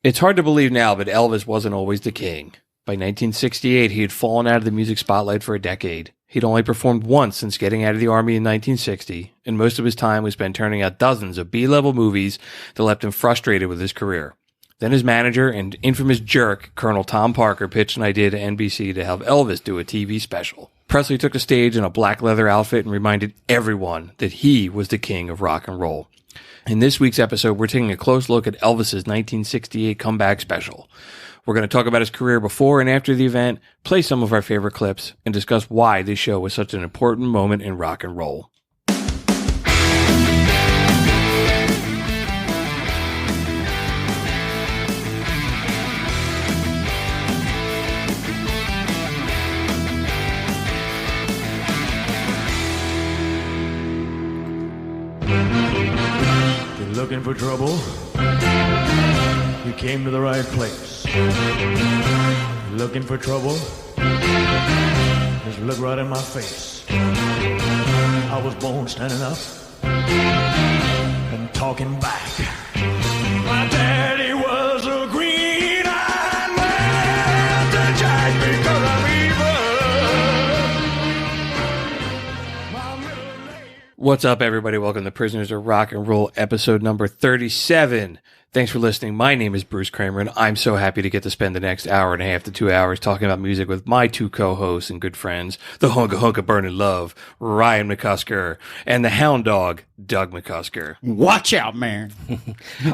It's hard to believe now, but Elvis wasn't always the king. By 1968, he had fallen out of the music spotlight for a decade. He'd only performed once since getting out of the Army in 1960, and most of his time was spent turning out dozens of B-level movies that left him frustrated with his career. Then his manager and infamous jerk, Colonel Tom Parker, pitched an idea to NBC to have Elvis do a TV special. Presley took the stage in a black leather outfit and reminded everyone that he was the king of rock and roll. In this week's episode, we're taking a close look at Elvis's 1968 comeback special. We're going to talk about his career before and after the event, play some of our favorite clips, and discuss why this show was such an important moment in rock and roll. Looking for trouble? You came to the right place. Looking for trouble? Just look right in my face. I was born standing up and talking back. My daddy was a green-eyed man that jacked because I'm evil. What's up, everybody? Welcome to Prisoners of Rock and Roll, episode number 37. Thanks for listening. My name is Bruce Kramer, and I'm so happy to get to spend the next hour and a half to 2 hours talking about music with my two co-hosts and good friends, the Hunka Hunka Burning Love, Ryan McCusker, and the Hound Dog, Doug McCusker. Watch out, man.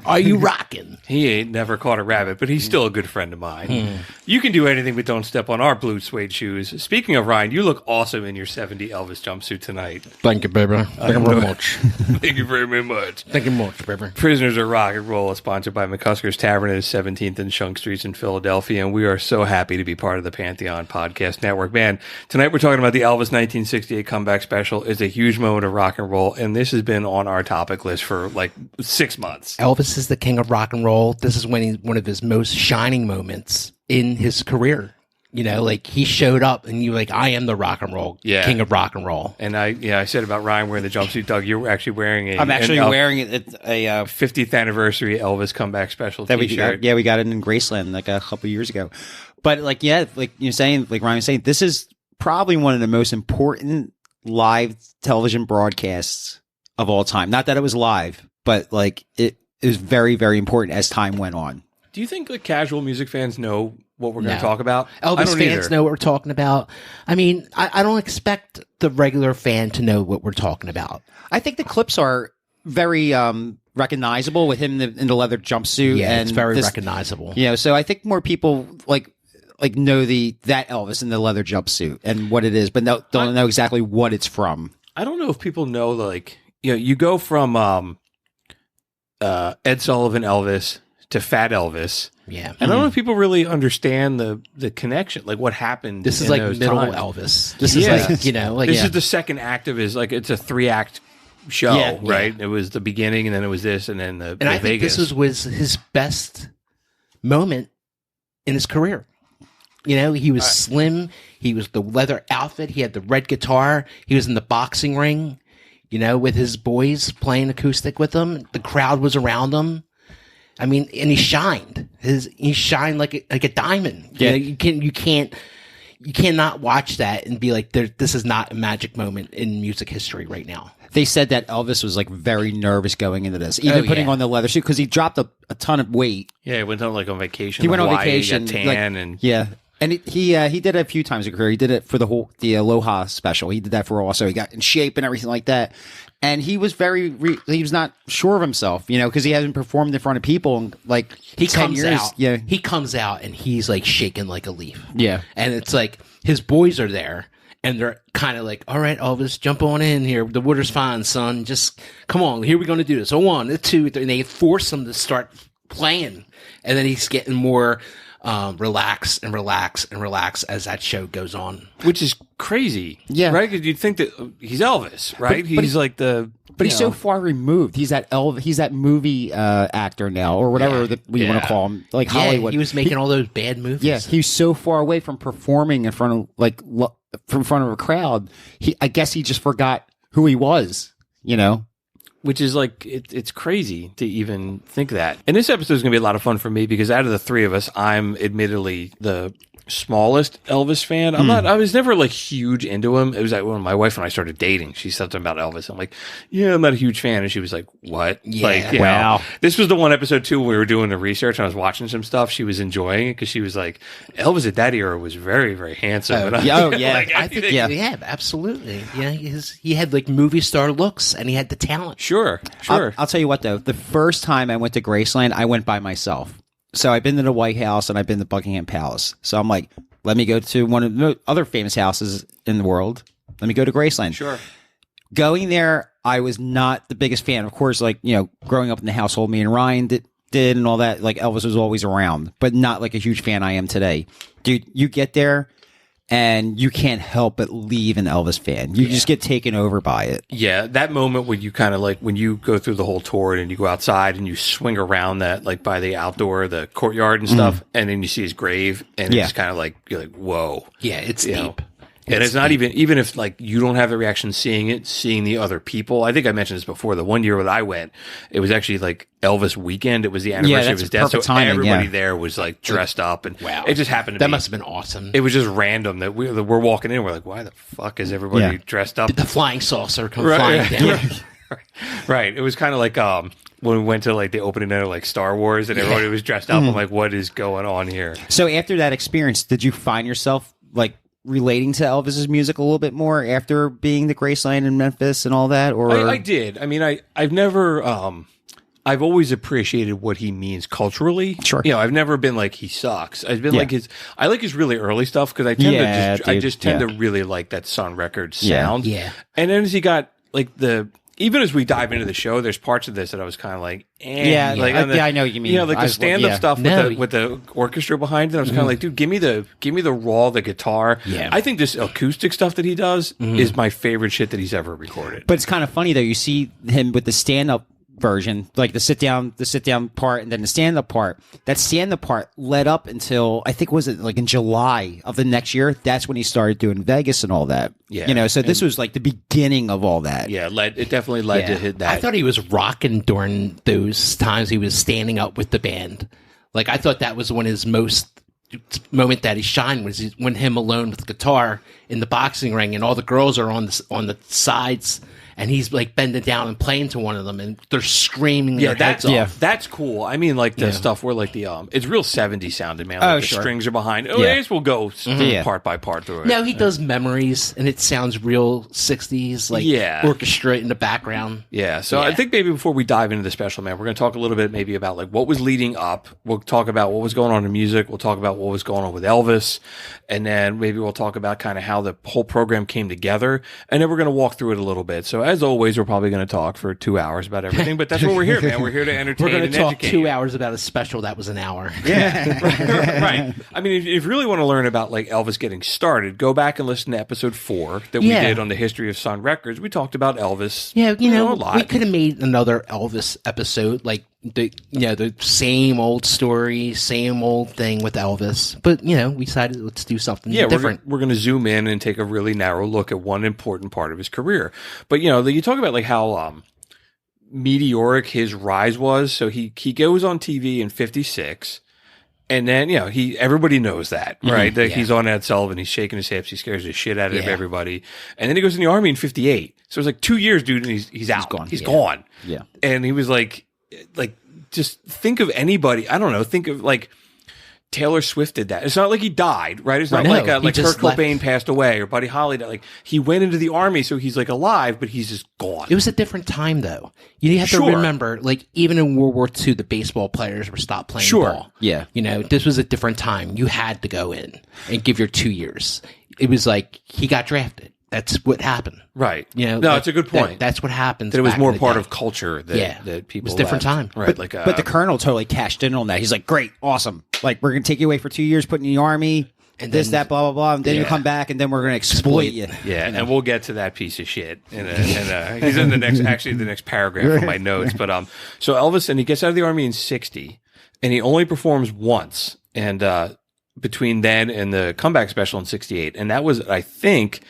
Are you rocking? He ain't never caught a rabbit, but he's still a good friend of mine. You can do anything but don't step on our blue suede shoes. Speaking of Ryan, you look awesome in your 70 Elvis jumpsuit tonight. Thank you, baby. Thank you very much. Thank you very much. Thank you much, baby. Prisoners of Rock and Roll is sponsored by McCusker's Tavern at 17th and Shunk Streets in Philadelphia, and we are so happy to be part of the Pantheon Podcast Network. Man, tonight we're talking about the Elvis 1968 comeback special. It's a huge moment of rock and roll, and this has been on our topic list for like 6 months. Elvis is the king of rock and roll. This is when he's one of his most shining moments in his career. You know, like he showed up and you were like, I am the rock and roll king of rock and roll. And I said about Ryan wearing the jumpsuit. Doug, you're actually wearing I'm actually wearing it at a 50th anniversary Elvis comeback special t-shirt. We got it in Graceland like a couple years ago. But like you're saying, like Ryan was saying, this is probably one of the most important live television broadcasts of all time. Not that it was live, but like it was very, very important as time went on. Do you think like casual music fans know what we're going to talk about? Elvis fans know what we're talking about. I mean, I don't expect the regular fan to know what we're talking about. I think the clips are very recognizable with him in the leather jumpsuit. Yeah, and it's very recognizable. You know, so I think more people like know that Elvis in the leather jumpsuit and what it is, but don't know exactly what it's from. I don't know if people know, like, you know, you go from Ed Sullivan Elvis to Fat Elvis. Yeah. And I don't know if people really understand the connection, like what happened. This is like middle times. Elvis. This is like, you know, like this is the second act of his, like, it's a 3-act show, right? It was the beginning, and then it was this, and then the I Vegas. think this was his best moment in his career. You know, he was slim. He was the leather outfit. He had the red guitar. He was in the boxing ring, you know, with his boys playing acoustic with him. The crowd was around him. I mean, and he shined. He shined like a diamond. Yeah. You know, you cannot watch that and be like, this is not a magic moment in music history right now. They said that Elvis was like very nervous going into this, even putting on the leather suit, because he dropped a ton of weight. Yeah, he went on like on vacation. He went on Hawaii, vacation, got tan, like, and and he did it a few times in career. He did it for the Aloha special. He did that for also. He got in shape and everything like that. And he was he was not sure of himself, you know, because he hasn't performed in front of people in like he 10 comes years. out. Yeah, he comes out and he's like shaking like a leaf. Yeah, and it's like his boys are there. And they're kind of like, all right, Elvis, jump on in here. The water's fine, son. Just come on. Here we're going to do this. 1, 2, 3. And they force him to start playing. And then he's getting more relax as that show goes on. which is crazy. Yeah, right. Because you'd think that he's Elvis, right? But he's like the. But he's so far removed. He's that movie actor now, or whatever we want to call him, like Hollywood. He was making all those bad movies. Yeah, he's so far away from performing in front of a crowd. I guess he just forgot who he was. You know. which is like it's crazy to even think that. And this episode is going to be a lot of fun for me because out of the three of us, I'm admittedly the smallest Elvis fan. I was never like huge into him. It was like when my wife and I started dating, she said something about Elvis. I'm like, yeah, I'm not a huge fan. And she was like, what? Yeah. Like, you know, this was the one episode too when we were doing the research and I was watching some stuff. She was enjoying it because she was like, Elvis at that era was very, very handsome. And yeah. like, I think, yeah, absolutely. Yeah, he had like movie star looks and he had the talent. Sure. I'll tell you what though. The first time I went to Graceland, I went by myself. So I've been to the White House and I've been to Buckingham Palace. So I'm like, let me go to one of the other famous houses in the world. Let me go to Graceland. Sure. Going there, I was not the biggest fan. Of course, like, you know, growing up in the household me and Ryan did and all that, like Elvis was always around, but not like a huge fan I am today. Dude, you get there and you can't help but leave an Elvis fan. You just get taken over by it. Yeah, that moment when you kind of like when you go through the whole tour and you go outside and you swing around that like by the outdoor, the courtyard and stuff, and then you see his grave, and it's kind of like you're like, whoa. Yeah, it's You deep. know? And it's not even if like you don't have the reaction seeing it, seeing the other people. I think I mentioned this before. The one year that I went, it was actually like Elvis weekend. It was the anniversary of his death. So perfect timing, everybody yeah. there was like dressed up, and Wow. it just happened to That be. must have been awesome. It was just random that we're walking in. We're like, why the fuck is everybody dressed up? The flying saucer come flying down. Right. It was kind of like when we went to like the opening night of like Star Wars and everybody was dressed up. I'm like, what is going on here? So after that experience, did you find yourself like relating to Elvis's music a little bit more after being to Graceland in Memphis and all that? Or I did. I mean, I've never. I've always appreciated what he means culturally. Sure. You know, I've never been like he sucks. I've been like I like his really early stuff because I tend to tend to really like that Sun Records sound. Yeah. And then as he got like even as we dive into the show, there's parts of this that I was kind of like, like I know what you mean. You know, like the stand-up stuff No. with the orchestra behind it. I was kind of like, dude, give me the raw, the guitar. Yeah. I think this acoustic stuff that he does is my favorite shit that he's ever recorded. But it's kind of funny though. You see him with the stand-up version, like the sit down part, and then the stand up part. That stand up part led up until I think was it like in July of the next year. That's when he started doing Vegas and all that. Yeah. You know, so this was like the beginning of all that. Yeah, it definitely led to hit that. I thought he was rocking during those times he was standing up with the band. Like I thought that was when his most moment that he shined was when him alone with the guitar in the boxing ring, and all the girls are on the sides. And he's like bending down and playing to one of them, and they're screaming their heads off. That's cool. I mean, like the stuff where like the it's real 70s sounding, man. Like the sure. strings are behind. I guess we'll go part by part through it. No, he does memories, and it sounds real 60s, like orchestra in the background. Yeah. So I think maybe before we dive into the special, man, we're going to talk a little bit maybe about like what was leading up. We'll talk about what was going on in music. We'll talk about what was going on with Elvis, and then maybe we'll talk about kind of how the whole program came together, and then we're going to walk through it a little bit. So as always, we're probably going to talk for 2 hours about everything, but that's what we're here, man. We're here to entertain. We're going to talk educate 2 hours about a special that was an hour. Yeah, right. I mean, if you really want to learn about like Elvis getting started, go back and listen to episode 4 that we did on the history of Sun Records. We talked about Elvis. Yeah, you know, a lot. we could have made another Elvis episode, like the same old story, same old thing with Elvis. But we decided let's do something different. We're going to zoom in and take a really narrow look at one important part of his career. But you talk about like how meteoric his rise was. So he goes on TV in '56. And then, everybody knows that, right? That he's on Ed Sullivan, he's shaking his hips, he scares the shit out of everybody. And then he goes in the Army in '58. So it's like 2 years, dude, and he's out. He's gone. Yeah. And he was like, just think of anybody, I don't know, think of like Taylor Swift did that. It's not like he died, right? It's not like Kurt Cobain passed away or Buddy Holly died. Like he went into the Army, so he's like alive, but he's just gone. It was a different time, though. You have to remember, like even in World War II, the baseball players were stopped playing ball. Yeah, this was a different time. You had to go in and give your 2 years. It was like he got drafted. That's what happened. Right. No, it's a good point. That's what happens. That it was more part of culture that people it was a different left. time. Right. But the colonel totally cashed in on that. He's like, great, awesome. Like, we're going to take you away for 2 years, put in the Army, and this, that, blah, blah, blah. And then you come back, and then we're going to exploit you. Yeah, and we'll get to that piece of shit. He's in the next paragraph of my notes. But so Elvis, and he gets out of the Army in '60, and he only performs once. And between then and the comeback special in '68. And that was, I think,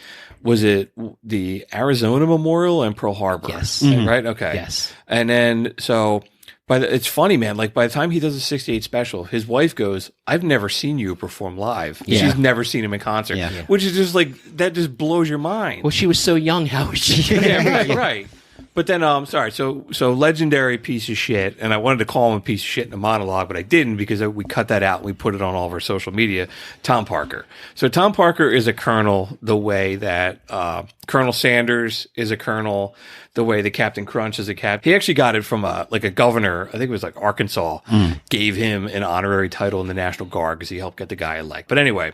was it the Arizona Memorial and Pearl Harbor? Yes. Right? Okay. Yes. And then, so it's funny, man. Like by the time he does the 68 special, his wife goes, I've never seen you perform live. Yeah. She's never seen him in concert, Yeah. which is just like, that just blows your mind. Well, she was so young. How was she? Yeah, right. But then, sorry. So legendary piece of shit, and I wanted to call him a piece of shit in a monologue, but I didn't because we cut that out and we put it on all of our social media. Tom Parker. So Tom Parker is a colonel the way that Colonel Sanders is a colonel, the way that Captain Crunch is a captain. He actually got it from a governor, I think it was like Arkansas, gave him an honorary title in the National Guard because he helped get the guy elect. But anyway,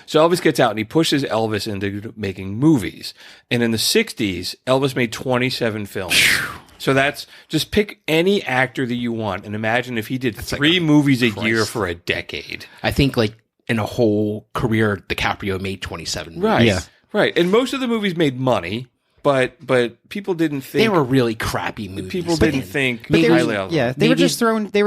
so Elvis gets out and he pushes Elvis into making movies. And in the 60s, Elvis made 27 films. So that's just pick any actor that you want and imagine if he did 3 movies a year for a decade. I think like in a whole career, DiCaprio made 27 movies. Right. Yeah. Right. And most of the movies made money, but people didn't think They were really crappy movies. people didn't think But they were, highly of them. yeah, they were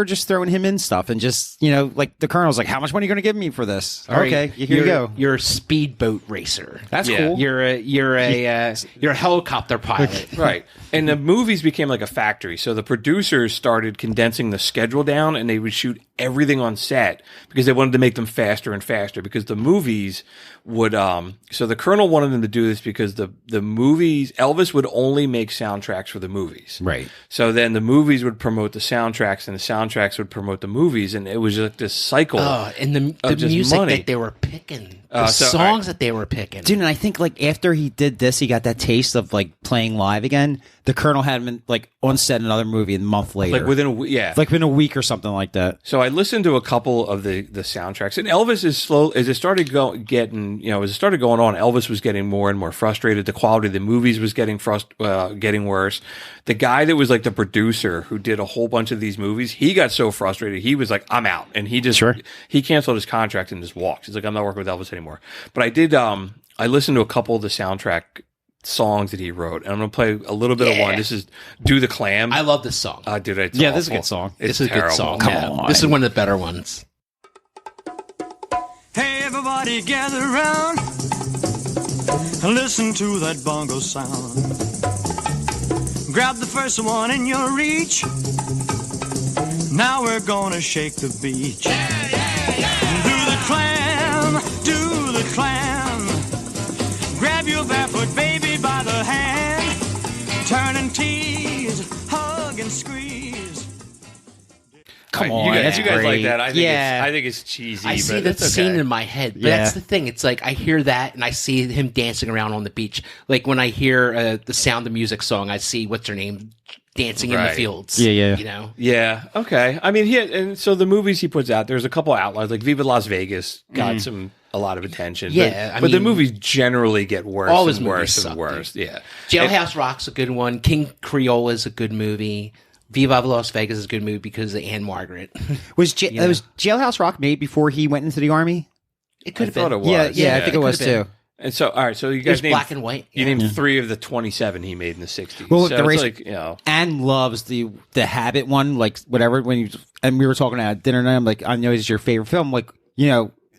just throwing him in stuff and just, like the colonel's like, how much money are you going to give me for this? All right, Okay, here you go. You're a speedboat racer. That's Yeah. cool. You're a helicopter pilot. Right. And the movies became like a factory. So the producers started condensing the schedule down and they would shoot everything on set because they wanted to make them faster and faster because the movies would so the colonel wanted them to do this because the movies Elvis would only make soundtracks for the movies. Right. So then the movies would promote the soundtracks and the soundtracks would promote the movies and it was like this cycle. Oh, and the of just music money. that they were picking. The So, songs all right. that they were picking. Dude, and I think like after he did this, he got that taste of like playing live again. The colonel had him like on set in another movie a month later. Like within a week, yeah. Like within a week or something like that. So I listened to a couple of the soundtracks, and Elvis is slow as it started going on. Elvis was getting more and more frustrated. The quality of the movies was getting worse. The guy that was like the producer who did a whole bunch of these movies, he got so frustrated. He was like, "I'm out," and he canceled his contract and just walked. He's like, "I'm not working with Elvis anymore." But I did. I listened to a couple of the soundtrack songs that he wrote, and I'm going to play a little bit of one. This is "Do the Clam." I love this song. Dude, it's Yeah, this is a awful. good song. It's This is a terrible. good song. Come Yeah. on. This is one of the better ones. Hey, everybody gather around and listen to that bongo sound. Grab the first one in your reach. Now we're gonna shake the beach. Do the clam, do the clam. Grab your barefoot baby by the hand. Turn and tease, hug and squeeze. Come You on, guys, that's you guys like great. that? I think it's cheesy. I see but that it's scene okay. in my head. But Yeah. that's the thing. It's like I hear that and I see him dancing around on the beach. Like when I hear the Sound of Music song, I see what's her name dancing in the Right. fields. Yeah, yeah. You know? Yeah. Okay. I mean, and so the movies he puts out, there's a couple outliers, like Viva Las Vegas got a lot of attention. Yeah, but the mean, movies generally get worse all his and movies worse suck, and worse. dude. Yeah. Jailhouse Rock's a good one. King Creole is a good movie. Viva Las Vegas is a good movie because of Anne Margaret. Was Jailhouse Rock made before he went into the army? It could I have thought been. it was. Yeah, I think it was could've been. too. And so, all right. So you It was guys named black and white. You Yeah. named 3 of the 27 he made in the 60s. Well, so the it's race- like, you know. Anne loves the Habit one, like whatever. And we were talking at dinner night. I'm like, I know it's your favorite film. Like,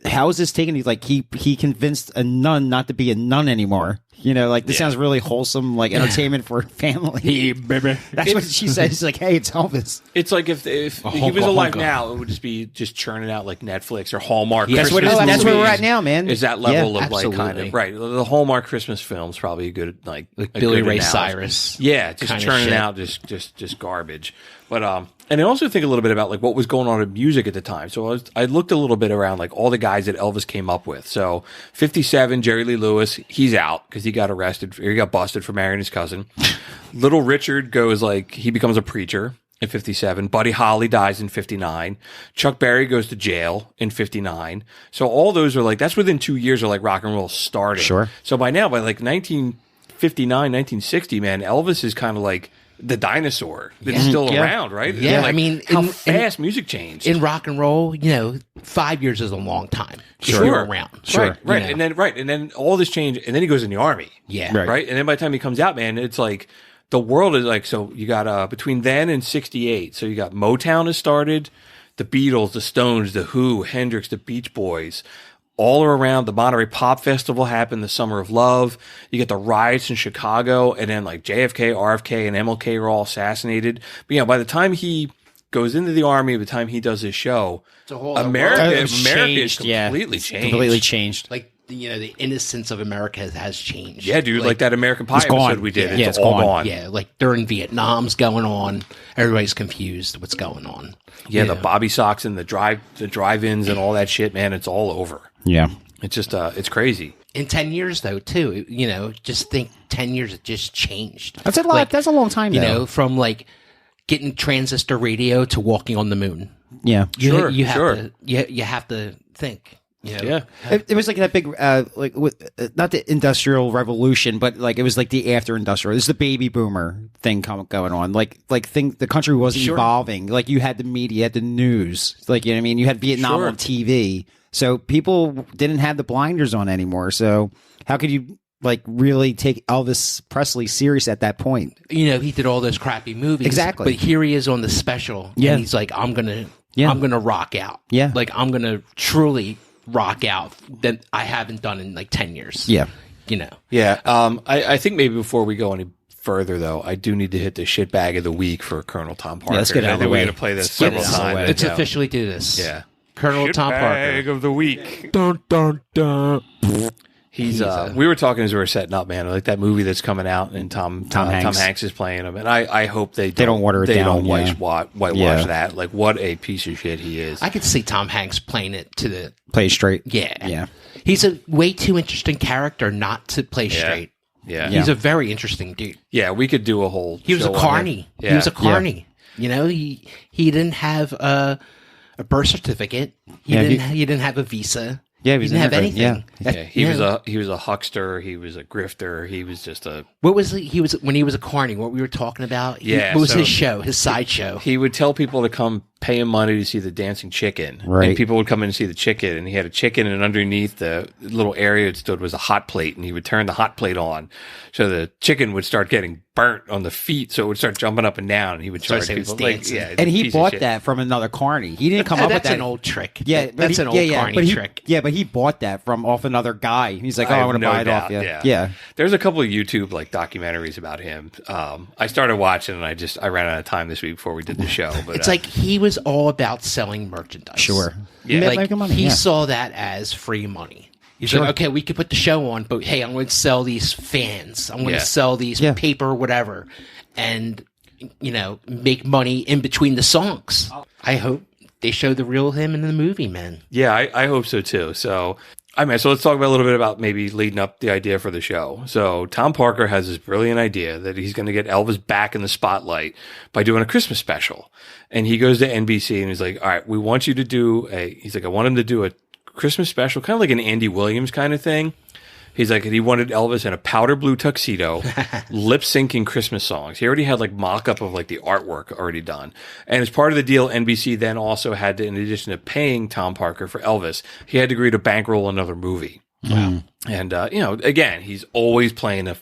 how is this taken? He's like, he convinced a nun not to be a nun anymore. This sounds really wholesome, like entertainment for family. That's what she says. She's like, hey, it's Elvis. It's like if he was alive now, it would just be churning out like Netflix or Hallmark. That's what Christmas that's where we're movies. at now, man. Is that level of like kind absolutely. of right? The Hallmark Christmas films probably a good like a Billy good Ray analogy. Cyrus. Yeah, just kinda churning shit. out just garbage. But and I also think a little bit about like what was going on in music at the time. So I looked a little bit around like all the guys that Elvis came up with. So 57, Jerry Lee Lewis, he's out because he got arrested. He got busted for marrying his cousin. Little Richard he becomes a preacher in 57. Buddy Holly dies in 59. Chuck Berry goes to jail in 59. So all those are like, that's within 2 years of like rock and roll starting. Sure. So by now, by like 1959, 1960, man, Elvis is kind of like the dinosaur that's still Yeah. around, right? Yeah, Like, I mean, how in- fast music changed. In rock and roll, 5 years is a long time. If Sure. you're around. Right. You know? And then all this changed, and then he goes in the army. Yeah. Right. And then by the time he comes out, man, it's like the world is like, so you got between then and 68. So you got Motown has started, the Beatles, the Stones, the Who, Hendrix, the Beach Boys. all around. The Monterey Pop Festival happened, the Summer of Love. You get the riots in Chicago, and then like JFK, RFK, and MLK are all assassinated. But by the time he goes into the army, by the time he does his show, America is completely changed. Completely changed. Like, the innocence of America has changed. Yeah, dude, like that American Pie episode we did. It's all gone. Yeah, like during Vietnam's going on, everybody's confused what's going on. Yeah, the Bobby socks and the drive-ins and all that shit, man, it's all over. Yeah. It's just, it's crazy. In 10 years, though, too, just think 10 years, it just changed. That's a lot. Like, that's a long time, though. From like getting transistor radio to walking on the moon. Yeah. You have to think. Yeah. It was like that big, not the Industrial Revolution, but like it was like the after industrial. This is the baby boomer thing going on. The country wasn't evolving. Like you had the media, you had the news. Like, you know what I mean? You had Vietnam on TV. So people didn't have the blinders on anymore. So how could you like really take Elvis Presley serious at that point? He did all those crappy movies. Exactly. But here he is on the special. Yeah. And he's like, I'm going to rock out. Yeah. Like I'm going to truly rock out that I haven't done in like 10 years. Yeah. Yeah. I think maybe before we go any further, though, I do need to hit the shitbag of the week for Colonel Tom Parker. Yeah, let's get out of the way. We're going to play this several times. Let's officially do this. Yeah. Colonel Tom Parker. Shitbag of the week. Dun, dun, dun. He's we were talking as we were setting up, man, like that movie that's coming out and Tom Hanks is playing him, and I hope they don't water it down. They don't whitewash that. Like, what a piece of shit he is. I could see Tom Hanks playing it to the play straight. Yeah. He's a way too interesting character not to play straight. Yeah. He's a very interesting dude. Yeah, we could do a whole. He was a carny. Yeah. He was a carny. He didn't have a birth certificate. He didn't have a visa. Yeah, he didn't have anything. He was a huckster. He was a grifter. He was just a. What was he was when he was a carny? What we were talking about? Yeah, what was his show? His side show? He would tell people to come pay him money to see the dancing chicken. Right. And people would come in to see the chicken, and he had a chicken, and underneath the little area it stood was a hot plate, and he would turn the hot plate on, so the chicken would start getting burnt on the feet, so it would start jumping up and down, and he would charge people. And he bought that from another carny. He didn't come up with that. That's an old trick. Yeah, that's an old carny trick. Yeah, but he bought that from off another guy. He's like, I want to buy it off you. Yeah. There's a couple of YouTube like documentaries about him. I started watching, and I ran out of time this week before we did the show. But it's like he was all about selling merchandise. Sure. Yeah. Like he saw that as free money. He's like, okay, we could put the show on, but hey, I'm going to sell these fans. I'm going to sell these paper, whatever, and make money in between the songs. I hope they show the real him in the movie, man. Yeah, I hope so too. So let's talk about a little bit about maybe leading up the idea for the show. So Tom Parker has this brilliant idea that he's going to get Elvis back in the spotlight by doing a Christmas special. And he goes to NBC and he's like, all right, we want you to do I want him to do a Christmas special, kind of like an Andy Williams kind of thing. He's like, he wanted Elvis in a powder blue tuxedo, lip syncing Christmas songs. He already had like mock up of like the artwork already done. And as part of the deal, NBC then also had to, in addition to paying Tom Parker for Elvis, he had to agree to bankroll another movie. Wow. And, again, he's always playing a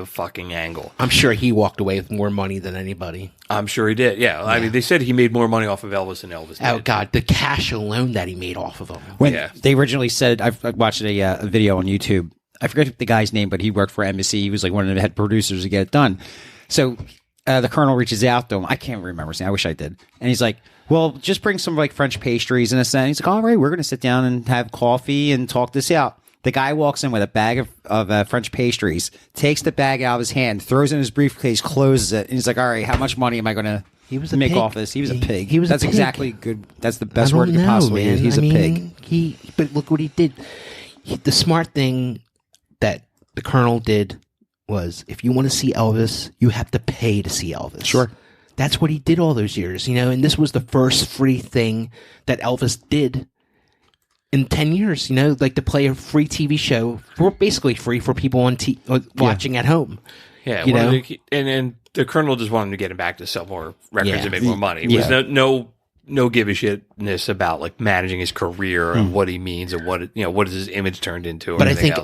fucking angle. I'm sure he walked away with more money than anybody. I'm sure he did. Yeah. I mean, they said he made more money off of Elvis than Elvis did. Oh, God. The cash alone that he made off of him. When they originally said, I watched a video on YouTube. I forget the guy's name, but he worked for embassy. He was like one of the head producers to get it done. So the colonel reaches out to him. I can't remember his name. I wish I did. And he's like, well, just bring some like French pastries and a set. He's like, all right, we're going to sit down and have coffee and talk this out. The guy walks in with a bag of French pastries, takes the bag out of his hand, throws it in his briefcase, closes it, and he's like, all right, how much money am I going to make off this? He was a pig. That's exactly good. That's the best word you could possibly use. He's a pig. But look what he did. The smart thing that the colonel did was, if you want to see Elvis, you have to pay to see Elvis. Sure. That's what he did all those years, and this was the first free thing that Elvis did in 10 years, like to play a free TV show for basically free for people on watching at home. Yeah. And the colonel just wanted to get him back to sell more records and make more money. It was no give a shitness about like managing his career and what he means and what is his image turned into. But I think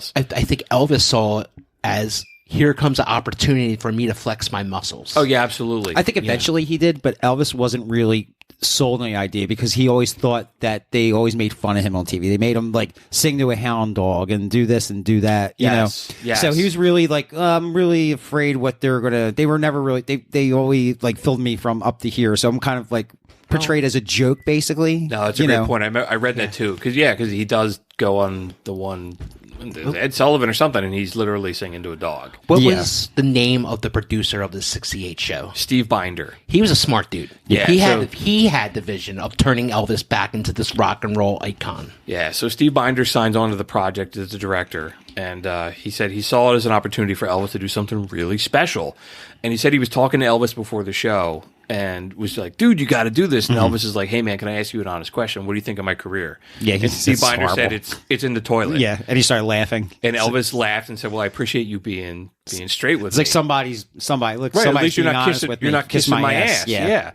Elvis saw it as, here comes an opportunity for me to flex my muscles. Oh yeah, absolutely. I think eventually he did, but Elvis wasn't really sold on the idea because he always thought that they always made fun of him on TV. They made him like sing to a hound dog and do this and do that, you know? Yes. So he was really like, I'm really afraid what they're going to, they were never really, they always like filled me from up to here. So I'm kind of like portrayed as a joke, basically. No, that's a great point. I read that too. Because he does go on the one, Ed Sullivan or something, and he's literally singing to a dog. What was the name of the producer of the 68 show? Steve Binder. He was a smart dude. Yeah, he had the vision of turning Elvis back into this rock and roll icon. Yeah, so Steve Binder signs on to the project as the director, and he said he saw it as an opportunity for Elvis to do something really special. And he said he was talking to Elvis before the show and was like, dude, you got to do this. And Elvis is like, hey, man, can I ask you an honest question? What do you think of my career? Yeah, and Steve Binder said it's in the toilet. Yeah, and he started laughing. And Elvis laughed and said, well, I appreciate you being straight with It's me. like somebody, look, Right, somebody's at least you're being not honest kissing, with you're me. not kissing my ass. Yeah.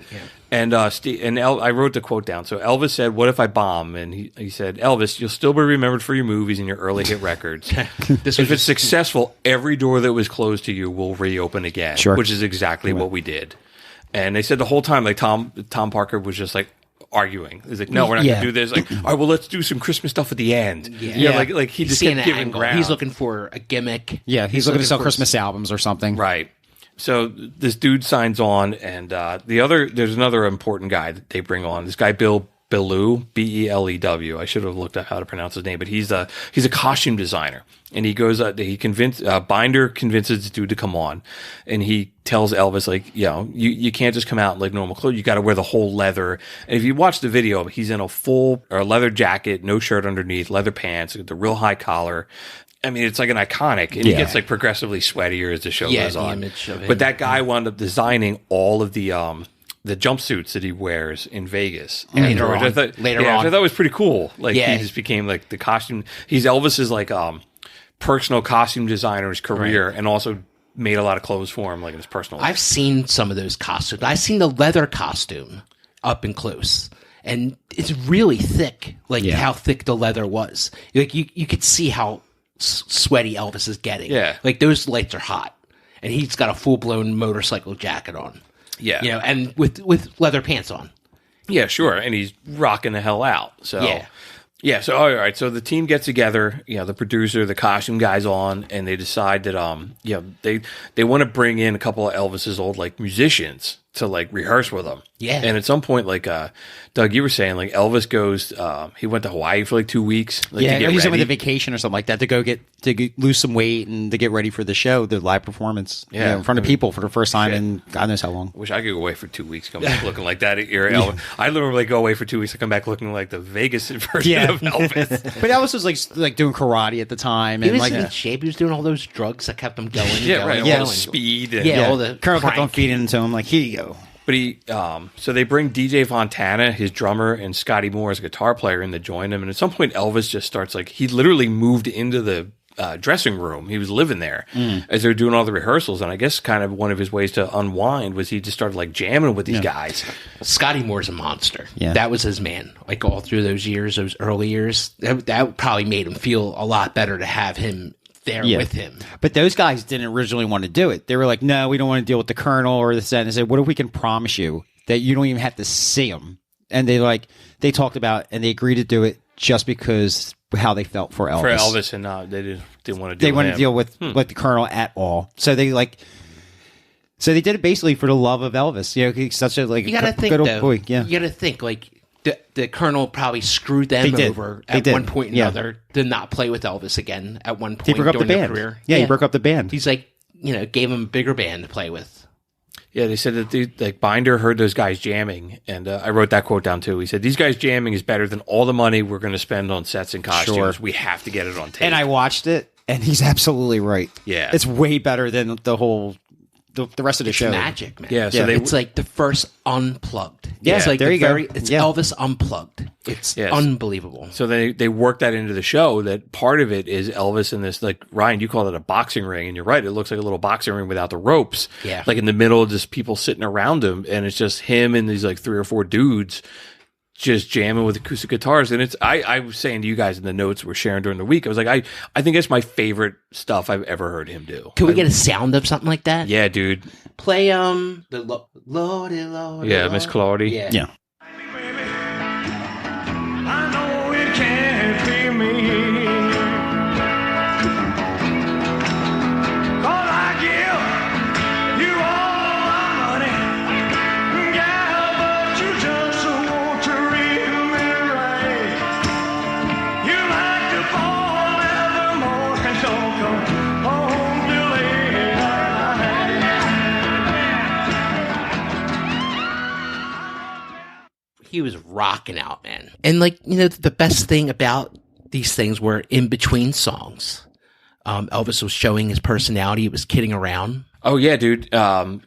And I wrote the quote down. So Elvis said, "What if I bomb?" And he said, "Elvis, you'll still be remembered for your movies and your early hit records. If it's successful, every door that was closed to you will reopen again." Sure. Which is exactly what we did. And they said the whole time, like Tom Parker was just like arguing. He's like, "No, we're not going to do this." Like, "All right, well, let's do some Christmas stuff at the end." Yeah. Like he just kept giving ground. He's looking for a gimmick. Yeah, he's looking to sell Christmas albums or something. Right. So this dude signs on, and there's another important guy that they bring on. This guy Bill Belew, Belew. I should have looked at how to pronounce his name, but he's a costume designer, and he goes. Binder convinces this dude to come on, and he tells Elvis like, you can't just come out in like normal clothes. You got to wear the whole leather. And if you watch the video, he's in a full leather jacket, no shirt underneath, leather pants, the real high collar. I mean, it's like an iconic, and he gets like progressively sweatier as the show goes on. Image of him. But that guy wound up designing all of the jumpsuits that he wears in Vegas. Later on. I thought was pretty cool. Like he just became like the costume. He's Elvis's like personal costume designer's career, and also made a lot of clothes for him, like in his personal life. I've seen some of those costumes. I've seen the leather costume up and close. And it's really thick, like how thick the leather was. Like you could see how sweaty Elvis is getting. Yeah. Like those lights are hot. And he's got a full-blown motorcycle jacket on. Yeah. And with leather pants on. Yeah, sure. And he's rocking the hell out. So so all right. So the team gets together, the producer, the costume guys on, and they decide that they want to bring in a couple of Elvis's old like musicians to like rehearse with him. Yeah. And at some point, like Doug, you were saying, like Elvis goes, he went to Hawaii for like 2 weeks. Like, to get he's ready. with a vacation or something like that to lose some weight and to get ready for the show, the live performance. Yeah. In front of people for the first time in God knows how long. Wish I could go away for 2 weeks, come back looking like that. Elvis. I literally go away for 2 weeks, I come back looking like the Vegas version of Elvis. But Elvis was like doing karate at the time. He And was like in shape. He was doing all those drugs that kept him going. All going. the speed. And, Yeah, all the Colonel kept on crank. feeding into him like, here you go. But he, so they bring DJ Fontana, his drummer, and Scotty Moore, his guitar player, in to join him. And at some point, Elvis just starts like, he literally moved into the dressing room. He was living there as they're doing all the rehearsals. And I guess kind of one of his ways to unwind was he just started like jamming with these guys. Scotty Moore's a monster. Yeah. That was his man. Like all through those years, those early years, that probably made him feel a lot better to have him there with him. But those guys didn't originally want to do it. They were like, no, we don't want to deal with the Colonel or this, that. And they said, what if we can promise you that you don't even have to see him? And they talked about, and they agreed to do it just because how they felt for Elvis. For Elvis, and they didn't want to deal with him. They wanted to deal with the Colonel at all. So they did it basically for the love of Elvis. He's such a You gotta think, good old though. boy. Yeah. You gotta think, like, the Colonel probably screwed them They did. over They at did. one point or Yeah. another to not play with Elvis again at one point He broke up the during their band. career. Yeah, he broke up the band. He's like, gave him a bigger band to play with. Yeah, they said that Binder heard those guys jamming, and I wrote that quote down too. He said, these guys jamming is better than all the money we're going to spend on sets and costumes. Sure. We have to get it on tape. And I watched it, and he's absolutely right. Yeah. It's way better than the whole the rest of the It's show. magic, man. Yeah, so it's like the first unplugged. Yeah, it's like there you go. It's Yeah. Elvis unplugged. It's Yes. unbelievable. So they worked that into the show, that part of it is Elvis in this, like, Ryan, you called it a boxing ring, and you're right, it looks like a little boxing ring without the ropes. Yeah. Like in the middle, just people sitting around him, and it's just him and these like 3 or 4 dudes just jamming with acoustic guitars. And it's I was saying to you guys in the notes we're sharing during the week, I was like, I think that's my favorite stuff I've ever heard him do. Can we get a sound of something like that? Yeah, dude. Play the Lordy. Yeah, Miss Claudie. Yeah. Yeah. me. 'Cause I give you all my money, yeah, but you just want to read me right. You like to fall every morning, don't come home till late at night. He was rocking out, man. And like, you know, the best thing about these things were in between songs. Elvis was showing his personality. He was kidding around. Oh yeah, dude.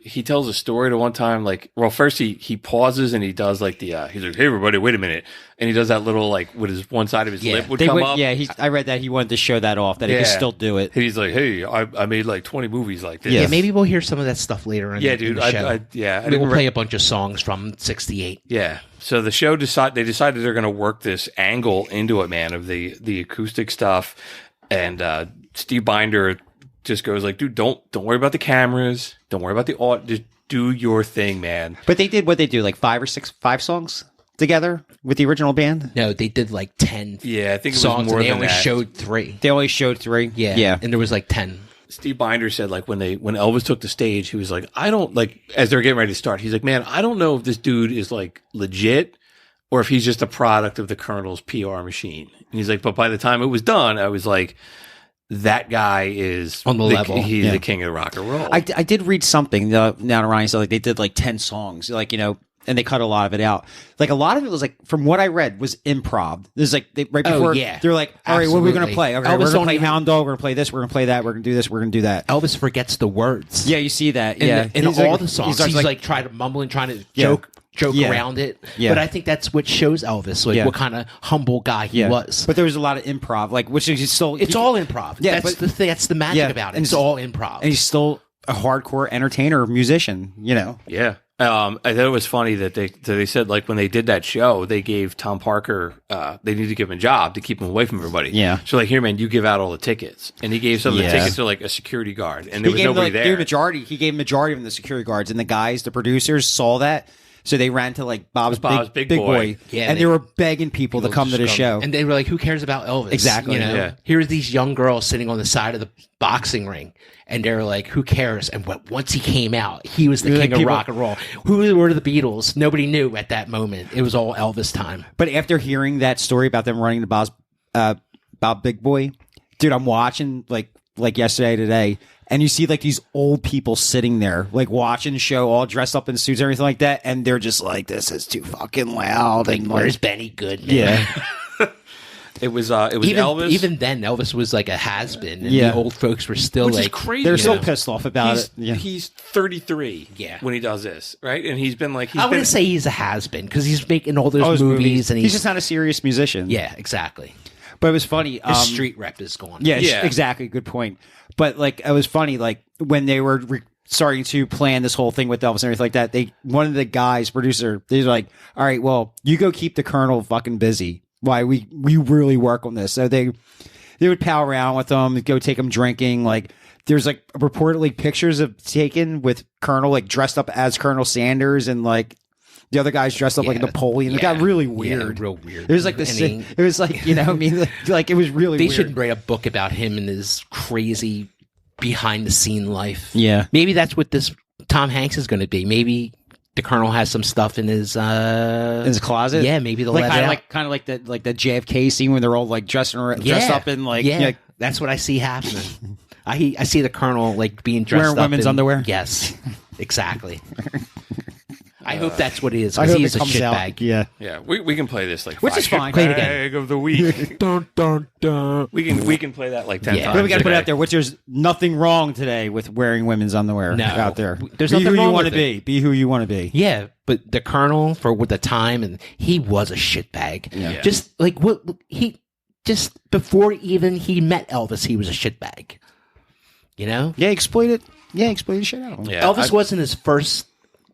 He tells a story to one time, like, well, first he pauses and he does like he's like, hey everybody, wait a minute. And he does that little, like, with his one side of his lip would come up. Yeah, I read that he wanted to show that off, that he could still do it. He's like, hey, I made like 20 movies like this. Yeah, maybe we'll hear some of that stuff later in, Yeah, in dude. the show. We'll play a bunch of songs from 68. Yeah. So the show decided they're going to work this angle into it, man, of the acoustic stuff. And Steve Binder just goes like, dude, don't worry about the cameras. Don't worry about the audio. Just do your thing, man. But they did what they do, like 5 songs together with the original band? No, they did like 10 Yeah, I think it songs, was more and they than only that. showed 3. They only showed 3? Yeah. And there was like 10. Steve Binder said, like, when Elvis took the stage, he was like, I don't, like, as they're getting ready to start, he's like, man, I don't know if this dude is like legit or if he's just a product of the Colonel's PR machine. And he's like, but by the time it was done, I was like, that guy is on the level. He's the king of rock and roll. I did read something now to Ryan said, like, they did like 10 songs, like, you know, and they cut a lot of it out. Like, a lot of it was like, from what I read, was improv. There's like, right before, they're like, all right, what are we going to play? Okay, we're going to play Hound Dog, we're going to play this, we're going to play that, we're going to do this, we're going to do that. Elvis forgets the words. Yeah, you see that. In all like, the songs, he's like trying to mumble and trying to joke around it. Yeah. But I think that's what shows Elvis, like what kind of humble guy he was. But there was a lot of improv, like, which is still, it's all improv. Yeah, that's the thing. That's the magic about it. It's all improv. And he's still a hardcore entertainer, musician, you know. Yeah. I thought it was funny that they said, like, when they did that show, they gave Tom Parker, they needed to give him a job to keep him away from everybody. Yeah. So, like, here, man, you give out all the tickets. And he gave some of the tickets to, like, a security guard. And there was nobody there. He gave majority of them the security guards. And the guys, the producers, saw that. So they ran to, like, Bob's big boy. Yeah, and they were begging people to come to the show. And they were like, who cares about Elvis? Exactly. You know, here's these young girls sitting on the side of the boxing ring. And they're like, who cares? And once he came out, he was the king of rock and roll. Who were the Beatles? Nobody knew at that moment. It was all Elvis time. But after hearing that story about them running to Bob Big Boy, dude, I'm watching like yesterday, today, and you see like these old people sitting there, like watching the show, all dressed up in suits and everything like that, and they're just like, this is too fucking loud. Like, where's Benny Goodman? Yeah. It was Elvis. Even then, Elvis was like a has-been, and the old folks were still Which like is crazy. They're still pissed off about it. Yeah. He's 33 when he does this, right? And he's been like... I wouldn't say he's a has-been, because he's making all those movies. And he's just not a serious musician. Yeah, exactly. But it was funny. His street rep is gone. Yeah, exactly. Good point. But like, it was funny, like, when they were... starting to plan this whole thing with Elvis and everything like that, one of the guys, producer, they're like, all right, well, you go keep the Colonel fucking busy. Why we really work on this. So they would pal around with them, go take them drinking. Like, there's like reportedly pictures of taken with Colonel, like dressed up as Colonel Sanders, and like the other guys dressed up like Napoleon. It got really weird. Real weird. It was like it was like, you know, I mean, like it was really they weird. should write a book about him and his crazy behind the scene life. Yeah. Maybe that's what this Tom Hanks is going to be. Maybe the Colonel has some stuff in his closet. Yeah, maybe they'll kind of like the JFK scene when they're all like dressed up in like that's what I see happening. I see the Colonel like being dressed wearing up women's underwear. Yes, exactly. I hope that's what it is, I because hope he's it a comes out. shitbag. Yeah, we can play this like which is fine. Play it again. Bag of the week. Dun, dun, dun. We can play that like 10 times. But we got to put it out there. Which there's nothing wrong today with wearing women's underwear out there. There's be nothing who wrong you want with to be. Be who you want to be. Yeah, but the Colonel with the time, and he was a shitbag. Yeah. Just like what he just before even he met Elvis, he was a shitbag. You know? Yeah, exploit it. Yeah, exploit the shit out of him. Yeah, Elvis wasn't his first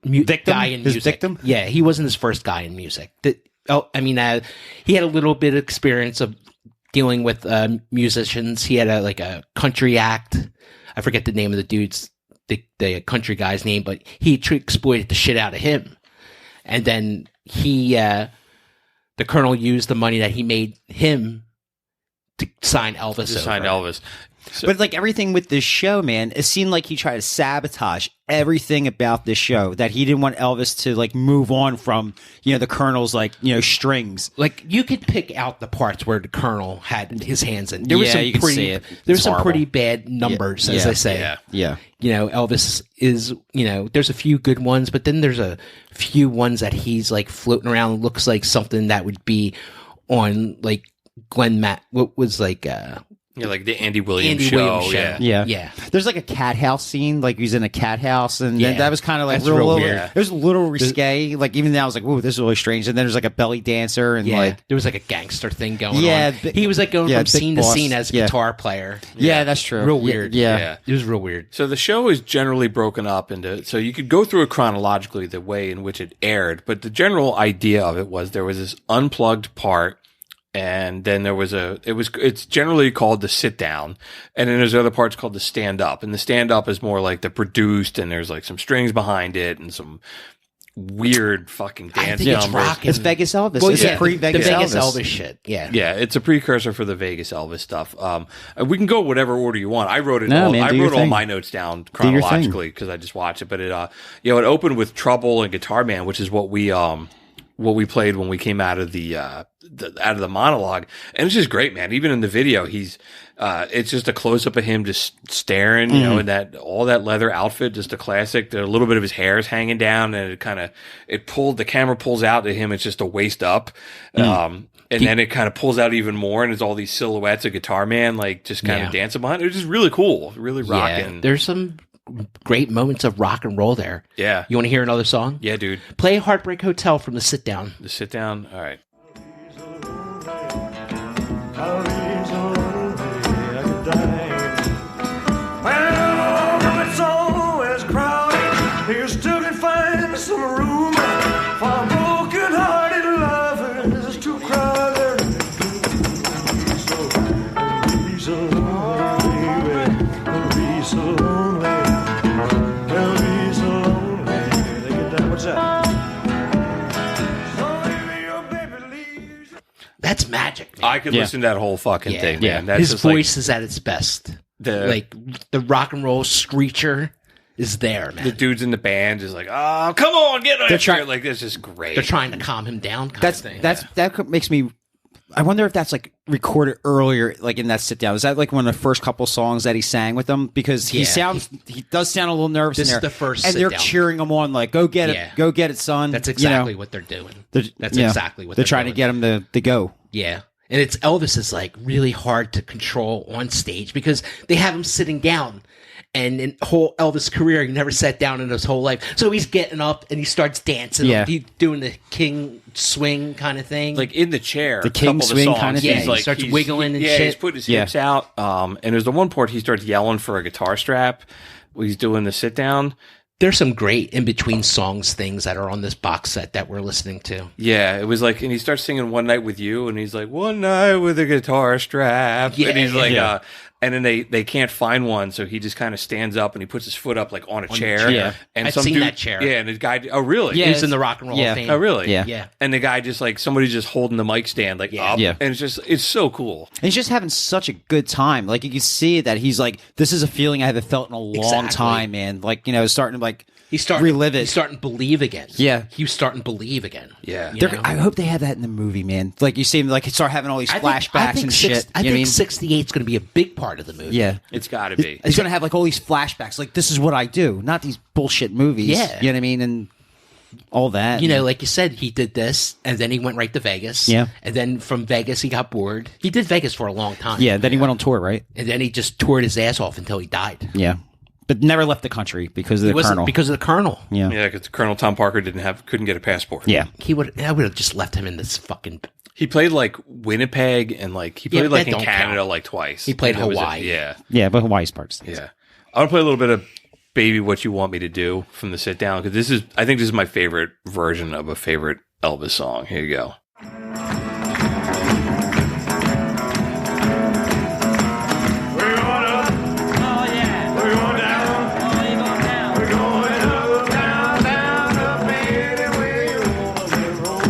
guy in music. His victim? Yeah, he wasn't his first guy in music. He had a little bit of experience of dealing with musicians. He had a country act. I forget the name of the dude's, the country guy's name, but he exploited the shit out of him. And then the Colonel used the money that he made him to sign Elvis. To sign Elvis. So, But like everything with this show, man, it seemed like he tried to sabotage everything about this show. That he didn't want Elvis to like move on from, the Colonel's like, strings. Like you could pick out the parts where the Colonel had his hands in. There was Yeah, some you can pretty, see it. There was It's some horrible. pretty bad numbers, as Yeah. I say. Yeah. Yeah. Elvis is, there's a few good ones, but then there's a few ones that he's like floating around. Looks like something that would be on like what was like like the Andy Williams Andy show. Williams show. Yeah. Yeah. There's like a cat house scene, like he's in a cat house, and Yeah. that was kind of like That's real real little, weird. it was a little risque. Like even now, I was like, "Whoa, this is really strange." And then there's like a belly dancer, and Yeah, like, there was like a gangster thing going Yeah, on. He was like going from Big scene to Boss. scene as a Yeah. guitar player. yeah, that's true. Real weird. Yeah. Yeah. It was real weird. So the show is generally broken up into, so you could go through it chronologically the way in which it aired, but the general idea of it was there was this unplugged part, and then there was it's generally called the sit down, and then there's other parts called the stand up, and the stand up is more like the produced, and there's like some strings behind it and some weird fucking I dance think it's numbers. rocking. It's Vegas Elvis. Well, it's yeah, a pre-Vegas the Vegas Elvis. Elvis shit. Yeah. Yeah, it's a precursor for the Vegas Elvis stuff. We can go whatever order you want. I wrote it. No, all, man, I do your wrote all thing. my notes down Do your thing. chronologically because I just watched it. But it, it opened with Trouble and Guitar Man, which is what we played when we came out of the monologue, and it's just great, man. Even in the video, it's just a close up of him just staring, in all that leather outfit, just a classic. A little bit of his hair is hanging down, and the camera pulls out to him. It's just a waist up, and then it kind of pulls out even more, and it's all these silhouettes of Guitar Man, like just kind of dancing behind. It's just really cool, really rocking. Yeah. There's some great moments of rock and roll there. Yeah, You want to hear another song? yeah, dude. Play Heartbreak Hotel from the sit down. The sit down. All right. Well, it's always crowded. You still can find some room for broken-hearted lovers to cry their so lonely, baby. Be so lonely. They'll be so lonely. They get down. What's that? So if your baby leaves. That's magic, man. I could listen to that whole fucking thing, man. That's His just like voice is at its best. The rock and roll screecher is there, man. the dudes in the band is like, oh, come on, get on trying- here. Like, this is great. They're trying to calm him down kind That's of thing. that makes me. I wonder if that's like recorded earlier, like in that sit down. Is that like one of the first couple songs that he sang with them? Because he does sound a little nervous. This in is there. the first and they're sit-down. cheering him on, like, "Go get Yeah. it, go get it, son." That's You exactly know? what they're doing. That's Yeah. exactly what they're trying doing. to get him to go. Yeah. And it's Elvis is like really hard to control on stage because they have him sitting down. And in whole Elvis' career, he never sat down in his whole life. So he's getting up and he starts dancing. Yeah. He's doing the king swing kind of thing. like in the chair, The a king couple of swing songs, kind of he's thing. Yeah, he starts wiggling and He's shit. putting his Yeah. hips out. And there's the one part he starts yelling for a guitar strap when he's doing the sit down. There's some great in between songs things that are on this box set that we're listening to. Yeah, it was like, and he starts singing "One Night with You," and he's like, "One night with a guitar strap," Yeah, and he's like, yeah. and then they can't find one, so he just kind of stands up and he puts his foot up like on a chair. chair. Yeah. and I've some seen dude, that chair. Yeah, and the guy, oh really? Yeah. He was in the rock and roll Yeah. thing. Oh really? Yeah. Yeah. And the guy just like somebody's just holding the mic stand like up, Yeah. and it's so cool. And he's just having such a good time. Like you can see that he's like, "This is a feeling I haven't felt in a long Exactly. time, man." Like starting to like He's starting relive it. He's starting to believe again. Yeah. He was starting to believe again. Yeah. You They're- know? I hope they have that in the movie, man. Like you see him like start having all these flashbacks and shit. I You know what think 68 is going to be a big part of the movie. Yeah. It's got to be. He's gonna have like all these flashbacks, like this is what I do, not these bullshit movies. Yeah. You know what I mean? And all that. You know, like you said, he did this, and then he went right to Vegas. Yeah. And then from Vegas, he got bored. He did Vegas for a long time. Yeah, then he went on tour, right? And then he just toured his ass off until he died. Yeah. But never left the country because of It the wasn't Colonel. because of the Colonel. yeah. Yeah, because Colonel Tom Parker couldn't get a passport. Yeah. I would have just left him in this fucking. He played like Winnipeg and like he played Yeah, like that in don't Canada count. like twice. He played And it was Hawaii. yeah, Yeah, but Hawaii's parts. yeah. I want to play a little bit of "Baby What You Want Me to Do" from the sit down because I think this is my favorite version of a favorite Elvis song. Here you go. We're going up. Oh, yeah. We're going down. Oh, you're going down. We're going up, down, down, up, anywhere you want to roll.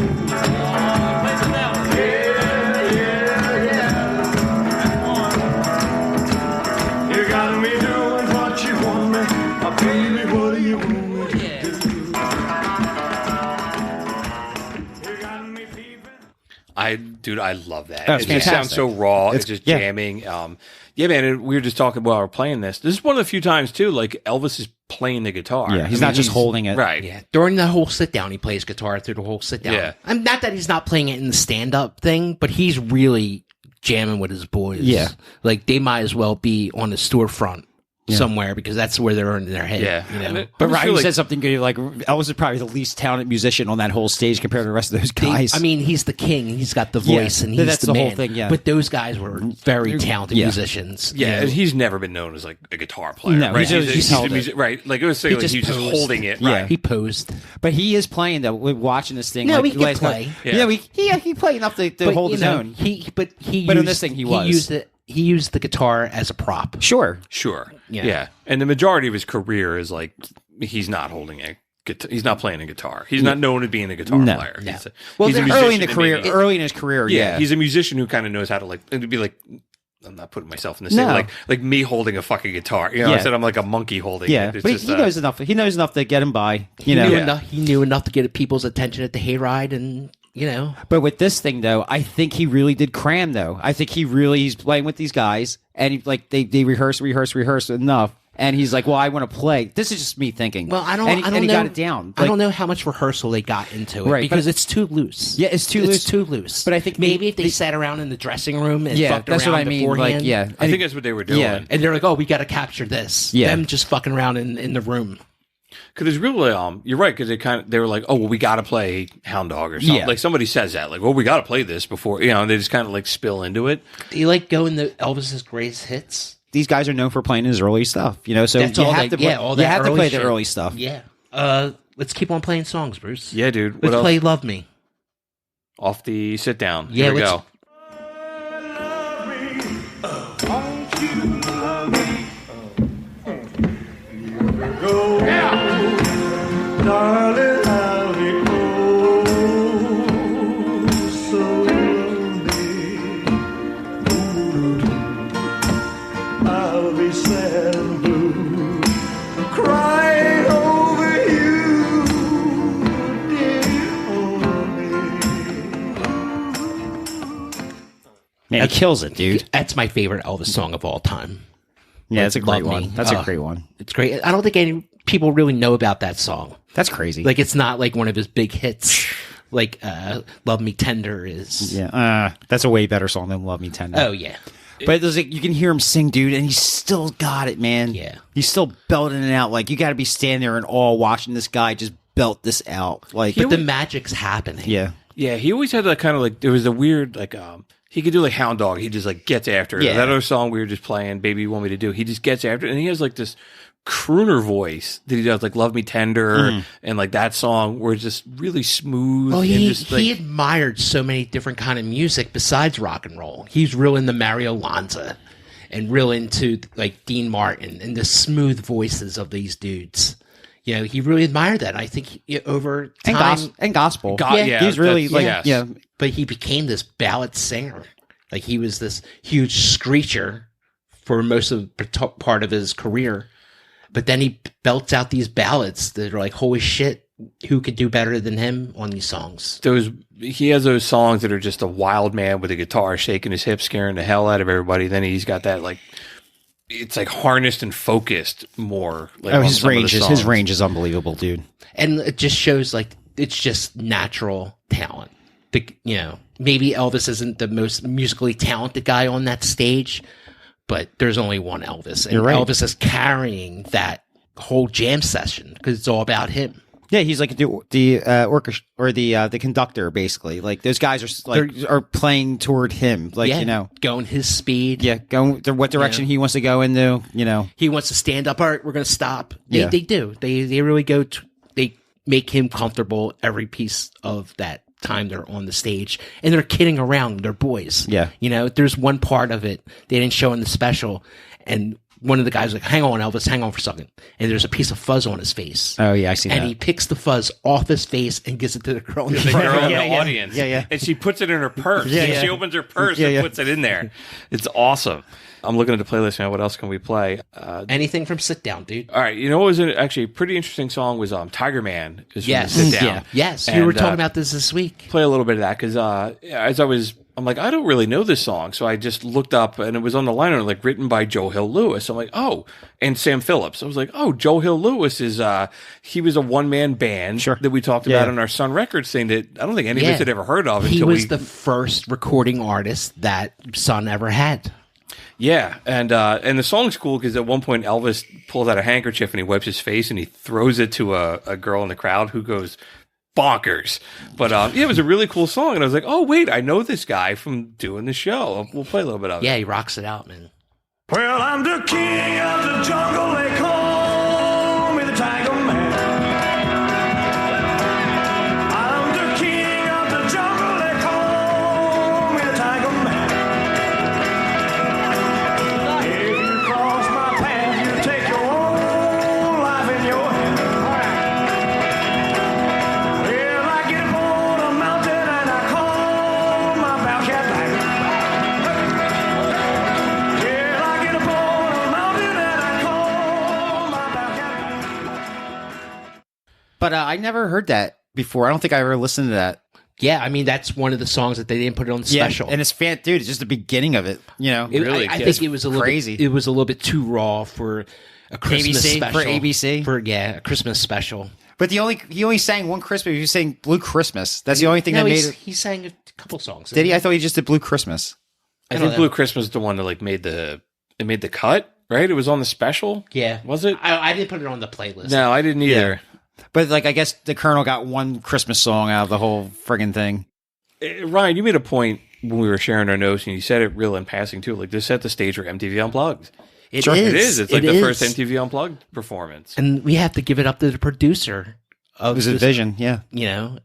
Yeah, yeah, yeah. Dude, I love that. That's It just sounds fantastic. so raw. It's just yeah. jamming. Yeah, man. And we were just talking while we were playing this. This is one of the few times too, like Elvis is playing the guitar. Yeah, he's not just holding it. Right. Yeah, during the whole sit down, he plays guitar through the whole sit down. Yeah. I'm not that he's not playing it in the stand up thing, but he's really jamming with his boys. Yeah. Like they might as well be on the storefront somewhere because that's where they're in their head. Yeah. You know? And it- But I just Ryan feel like- said something good. Like Elvis is probably the least talented musician on that whole stage compared to the rest of those guys. I mean, he's the king. He's got the voice, and he's that's the the whole man. thing, yeah. But those guys were very talented Yeah. musicians. Yeah, you know? and he's never been known as like a guitar player. No, right? he's held a it. music, right. Like it was saying, He like, he was just posed. holding it. Yeah. Right. He posed. but he is playing though. We're watching this thing. No, like, he can last play. night. Yeah. Yeah, he played enough to But, hold you his know, own. But on used, this thing he was. used it. He used the guitar as a prop. Sure. Sure. Yeah. Yeah. And the majority of his career is like he's not holding a guitar. He's not playing a guitar. He's not known as being a guitar No. player. No. He's a, Well, he's a early in musician the and career, maybe- early in his career, yeah, he's a musician who kind of knows how to like. It'd be like I'm not putting myself in the same No. like me holding a fucking guitar. You know, Yeah. I said I'm like a monkey holding yeah. it. It's But just, he knows enough. He knows enough to get him by. He You know. knew Yeah. enough. He knew enough to get people's attention at the hayride, and you know. But with this thing though, I think he really did cram though. I think he's playing with these guys, and he, like they rehearse enough. And he's like, "Well, I want to play." This is just me thinking. Well, I don't. And he, I don't and he know, got it down. I Like, don't know how much rehearsal they got into it, Right, because but- it's too loose. Yeah, it's too loose. It's too loose. But I think maybe if they sat around in the dressing room and Yeah, fucked that's around what I mean. beforehand, Like, yeah, I think that's what they were doing. Yeah. and they're like, "Oh, we got to capture this." Yeah. Them just fucking around in the room. Because it's really, you're right. Because they were like, oh, well, we got to play Hound Dog or something. Yeah. Like somebody says that, like, well, we got to play this before, you know. And they just kind of like spill into it. Do you like going to Elvis's greatest hits? these guys are known for playing his early stuff. You know, so That's you all have that- to play, yeah, all you that have to early play shit. the early stuff. Yeah. Let's keep on playing songs, Bruce. Yeah, dude. What Let's else? play "Love Me." Off the sit down. Yeah, Here we let's- go. Darling, I'll be oh so lonely. I'll be sad and blue, crying over you, dear Man, he kills it, dude. That's my favorite Elvis song of all time. Yeah, that's a great Love Me. one. That's a Oh. great one. It's great. I don't think any people really know about that song. That's crazy. Like, it's not like one of his big hits. Like "Love Me Tender" is. yeah, that's a way better song than "Love Me Tender." Oh yeah. But there's like, you can hear him sing, dude, and he's still got it, man. Yeah. He's still belting it out. Like, you got to be standing there in awe watching this guy just belt this out. Like, But the magic's happening. yeah. Yeah, he always had that kind of like, there was a weird, like, he could do like Hound Dog. He just like gets after it. Yeah. That other song we were just playing, Baby You Want Me to Do, he just gets after it. And he has like this crooner voice that he does, like Love Me Tender and like that song where it's just really smooth. Well, and he just, like, admired so many different kind of music besides rock and roll. He's real into Mario Lanza and real into like Dean Martin and the smooth voices of these dudes. You know, he really admired that. I think over And, time, and gospel. Yeah, he's really that's- like, yes. yeah. but he became this ballad singer. Like, he was this huge screecher for most of the part of his career. But then he belts out these ballads that are like, holy shit, who could do better than him on these songs? he has those songs that are just a wild man with a guitar shaking his hips, scaring the hell out of everybody. Then he's got that like, it's like harnessed and focused more. Like, Oh, on his some of the range is songs. unbelievable, dude. And it just shows like it's just natural talent. Maybe Elvis isn't the most musically talented guy on that stage, but there's only one Elvis. And You're right. Elvis is carrying that whole jam session because it's all about him. Yeah, he's like the orchestra or the conductor, basically. Like, those guys are playing toward him, like, you know, going his speed. yeah, going what direction he wants to go into, you know. He wants to stand up. All right, we're going to stop. Yeah. They do. They really go. They make him comfortable every piece of that time they're on the stage, and they're kidding around. They're boys. Yeah. You know, there's one part of it they didn't show in the special, and one of the guys was like, "Hang on, Elvis, hang on for a second." And there's a piece of fuzz on his face. Oh yeah, I see And that. he picks the fuzz off his face and gives it to the girl in the The front. girl in Yeah, the yeah. audience. Yeah, yeah. And she puts it in her purse. Yeah, And yeah. she opens her purse Yeah, and yeah. puts it in there. It's awesome. I'm looking at the playlist now. What else can we play? Anything from Sit Down, dude. All right. You know what was actually a pretty interesting song was Tiger Man. Is from Yes. the Sit Down. Yeah. Yes, you And, were talking about this week. Play a little bit of that because as I was I'm like, I don't really know this song. So I just looked up and it was on the liner, like written by Joe Hill Lewis. I'm like, oh, and Sam Phillips. I was like, oh, Joe Hill Lewis is, he was a one-man band that we talked about on our Sun Records thing that I don't think any of us had ever heard of. He was the first recording artist that Sun ever had. Yeah, and the song's cool because at one point Elvis pulls out a handkerchief and he wipes his face and he throws it to a girl in the crowd who goes bonkers. But it was a really cool song, and I was like, oh wait, I know this guy from doing the show. We'll play a little bit of it. Yeah, he rocks it out, man. Well, I'm the king of the jungle, they call me the Tiger Man. I'm the king of the jungle, they call me the Tiger Man. If you cross my path, you take your own life in your hand. Well, I get on a mountain and I call my bobcat back. Well, I get upon a mountain and I call my bobcat back. But I never heard that before. I don't think I ever listened to that. Yeah, I mean, that's one of the songs that they didn't put it on the special. And it's dude, it's just the beginning of it, you know. Really? I think it was a little crazy. It was a little bit too raw for a Christmas ABC, special. for ABC? A Christmas special. But he only sang one Christmas. He sang Blue Christmas. That's the only thing that made it. He sang a couple songs. Did he? I thought he just did Blue Christmas. I think Blue Christmas is the one that like made the cut, right? It was on the special. Yeah. Was it? I didn't put it on the playlist. No, I didn't either. But like, I guess the Colonel got one Christmas song out of the whole friggin' thing. Ryan, you made a point when we were sharing our notes, and you said it real in passing too. Like this set the stage for MTV Unplugged. It It is. is. It's like the first MTV Unplugged performance. And we have to give it up to the producer of It was a this, vision, yeah. you know.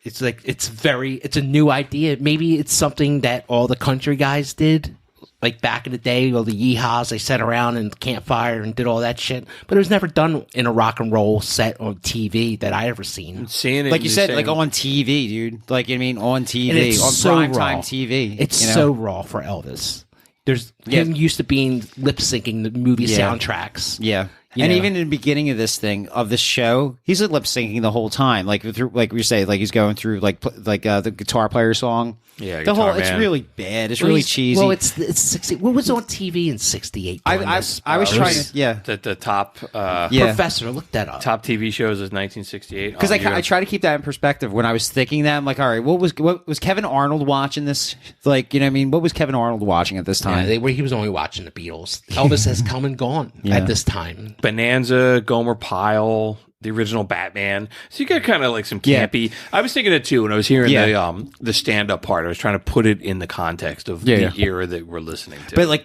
It's like it's a new idea. Maybe it's something that all the country guys did. Like back in the day, all the yeehaws, they sat around and campfire and did all that shit. But it was never done in a rock and roll set on TV that I ever seen. Seeing it, Like you said, saying, like on TV, dude. Like, I mean, on TV, And it's on so primetime raw. TV. It's you know? so raw for Elvis. There's him used to being lip syncing the movie soundtracks. Yeah. You And know? even in the beginning of this thing, of this show, he's lip syncing the whole time. Like through, like we say, like he's going through the guitar player song. Yeah, the whole Guitar it's Man. really bad. It's Well, really he's- cheesy. Well, it's 60. What was on TV in '68? I was trying to the top Professor, look that up. top TV shows is 1968. because I try to keep that in perspective. When I was thinking that, I'm like, all right, what was Kevin Arnold watching this? Like, you know what I mean? What was Kevin Arnold watching at this time? Yeah, he was only watching the Beatles. Elvis has come and gone at this time. Bonanza, Gomer Pyle, the original Batman. So you got kind of like some campy. I was thinking it too when I was hearing the stand up part. I was trying to put it in the context of the era that we're listening to. But like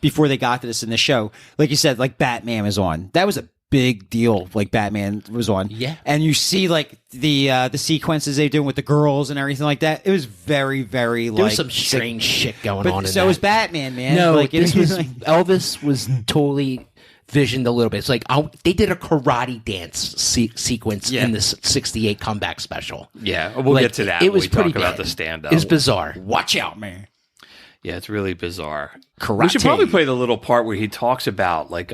before they got to this in the show, like you said, like Batman was on. That was a big deal. Like Batman was on. Yeah. And you see like the sequences they're doing with the girls and everything like that. It was very, very There like was some strange shit going But on in so that. was Batman, man. No, like this was Elvis was totally visioned a little bit. It's like they did a karate dance sequence in this '68 comeback special. Yeah, we'll get to that. It when was we pretty talk about bad. the stand up. It was bizarre. watch out, man. Yeah, it's really bizarre. Karate. We should probably play the little part where he talks about like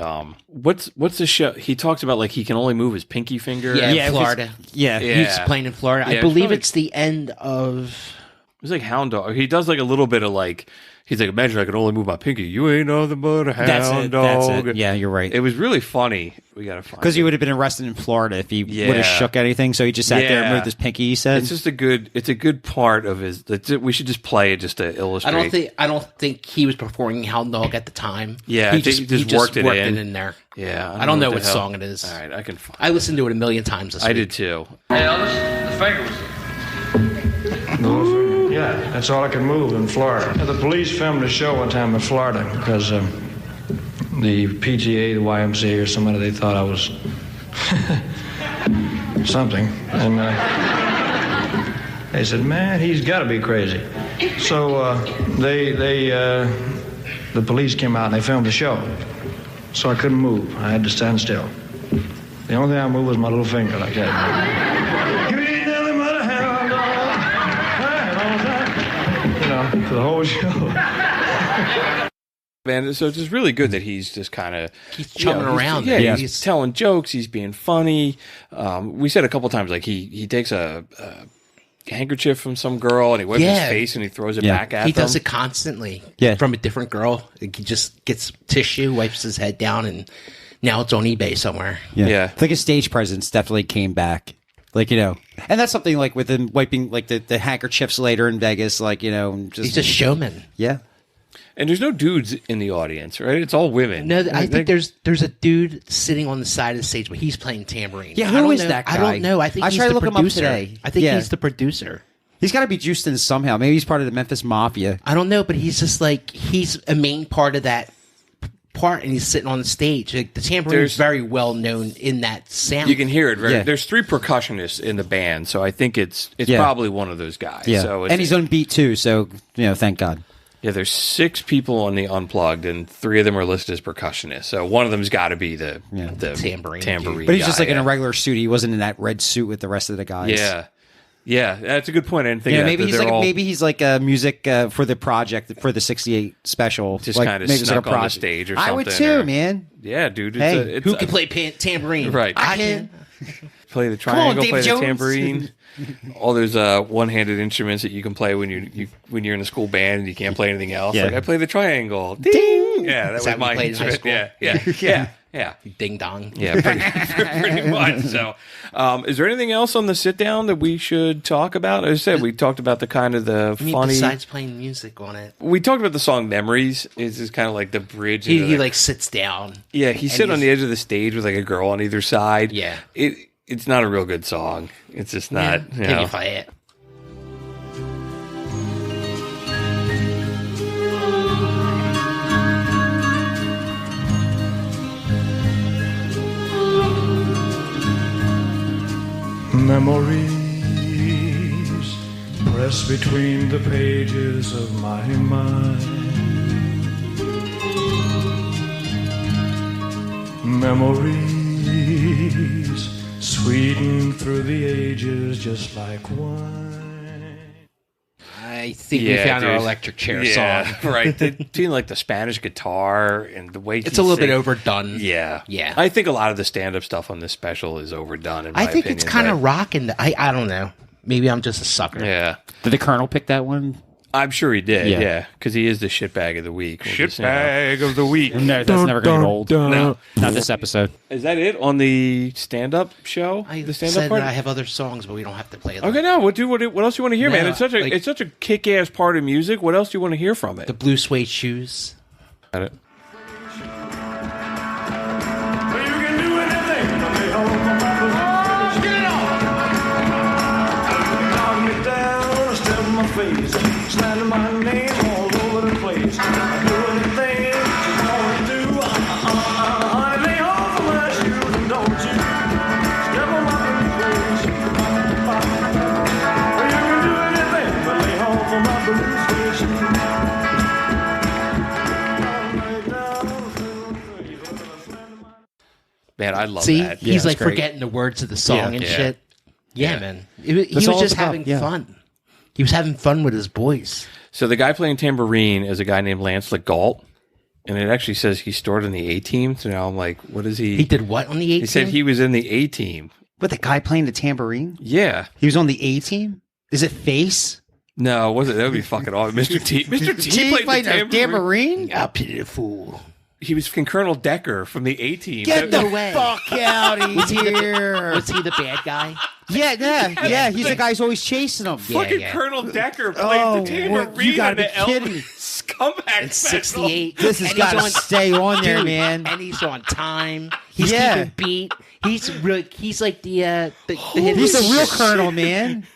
what's the show? He talks about like he can only move his pinky finger. Yeah, Yeah, in Florida. Yeah. He's playing in Florida. Yeah, I believe probably- it's the end of. It was like hound dog. He does like a little bit of like he's like, imagine I could only move my pinky. You ain't nothing but a hound dog. That's it. Yeah, you're right. It was really funny. We gotta find Because it. he would have been arrested in Florida if he Yeah. would have shook anything. So he just sat there and Yeah. moved his pinky. He said, It's just a good part of his. We should just play it just to illustrate. I don't think he was performing Hound Dog at the time. Yeah, he he just worked it in. there. Yeah, I don't know the what hell. song it is. All right, I can find. I listened to it a million times this I week. did too. Hey, Elvis, the finger was Yeah, that's all I could move in Florida. The police filmed a show one time in Florida because the PTA, the YMCA, or somebody, they thought I was something. And they said, man, he's got to be crazy. So the police came out and they filmed the show. So I couldn't move. I had to stand still. The only thing I moved was my little finger like that. You ain't nothing but a hound dog. You know, for the whole show. Man, so it's just really good that he's just kind of He's chumming around. Yeah, there. he's telling jokes. He's being funny. We said a couple times like he takes a handkerchief from some girl and he wipes his face and he throws it back at He them. does it constantly. Yeah. From a different girl. He just gets tissue, wipes his head down, and now it's on eBay somewhere. Yeah. I think his stage presence definitely came back. Like, and that's something like with him wiping like the handkerchiefs later in Vegas, like, just He's a showman. Yeah. And there's no dudes in the audience, right? It's all women. No, I think there's a dude sitting on the side of the stage, but he's playing tambourine. Yeah, I who don't is know. that guy? I don't know. I think I he's tried the to look him up producer. today. I think Yeah. he's the producer. He's got to be juiced in somehow. Maybe he's part of the Memphis Mafia. I don't know, but he's just like he's a main part of that part, and he's sitting on the stage. Like, the tambourine is very well known in that sound. You can hear it. Right? Yeah. There's 3 percussionists in the band, so I think it's Yeah. probably one of those guys. Yeah. So And he's on beat too, so, thank God. Yeah, there's 6 people on the Unplugged, and 3 of them are listed as percussionists. So one of them's got to be the Tambourine But he's just guy, like in a regular suit. He wasn't in that red suit with the rest of the guys. Yeah, that's a good point. I didn't think of that, Maybe he's like music for the project for the '68 special. Just like, kinda maybe it's snuck a on the project. stage or I would something, too, or- man. Yeah, dude. Hey, Who can play tambourine? Right. I can. Play the triangle, Dave play Jones. the tambourine. All those one-handed instruments that you can play when you're in a school band and you can't play anything else. Yeah. Like I play the triangle. Ding! Yeah, that was that what my you played in high instrument. school? Yeah. Ding dong. Yeah, pretty much. So, is there anything else on the sit down that we should talk about? As I said, we talked about the kind of the I mean, funny. besides playing music on it, We talked about the song "Memories." Is kind of like the bridge. into he the- like sits down. yeah, he's sitting on the edge of the stage with like a girl on either side. Yeah. It's not a real good song. It's just not. You Can know. you play it? Memories press between the pages of my mind. Memories sweeten through the ages just like wine. I think we found our dude. electric chair Yeah, song. right. Between like the Spanish guitar and the way It's a little bit overdone. Yeah, Yeah. I think a lot of the stand-up stuff on this special is overdone. In my I think opinion, it's kind but- of rocking. I don't know. Maybe I'm just a sucker. Yeah, Did the Colonel pick that one? I'm sure he did. Yeah. Yeah, because he is the shitbag of the week. Shitbag of the week. No, that's never going to get old. No. Not this episode. Is that it on the stand-up show? I the said stand-up part. that I have other songs, but we don't have to play them. Okay, no. What else do you want to hear, man? No, It's such a like- it's such a kick-ass part of music. What else do you want to hear from it? The blue suede shoes. Got it. Well, you can do anything but lay hold on my blues. Get it on! Knock me down, step in my face, slander my name all over the place. I do anything you want to do. Honey, lay hold on my shoes and don't you step on my blues. Well, you can do anything but lay hold on my blues. Man, I love See, that. he's Yeah, like it's great. forgetting the words of the song Yeah. and Yeah. shit. Yeah, Yeah. man. He was That's all just it's about, having yeah. fun. He was having fun with his boys. So the guy playing tambourine is a guy named Lance Legault, and it actually says he starred in the A Team. So now I'm like, what is he? He did what on the 18th? He said he was in the A Team. But the guy playing the tambourine? Yeah. He was on the A team? Is it Face? No, was it? That would be fucking awesome. Mr. T. Mr. T played the tambourine. I pity the fool. He was fucking Colonel Decker from the A Team. Get No the way. fuck out of here. Was he the bad guy? Yeah. He's the guy who's always chasing him. Fucking yeah. Colonel Decker played Oh, the tambourine you gotta on the be kidding Elvis me. Scumbag It's special. 68. This has And got to he's on- stay on there, Dude, man. And he's on time. He's Yeah. keeping beat. He's like the He's a real colonel, man.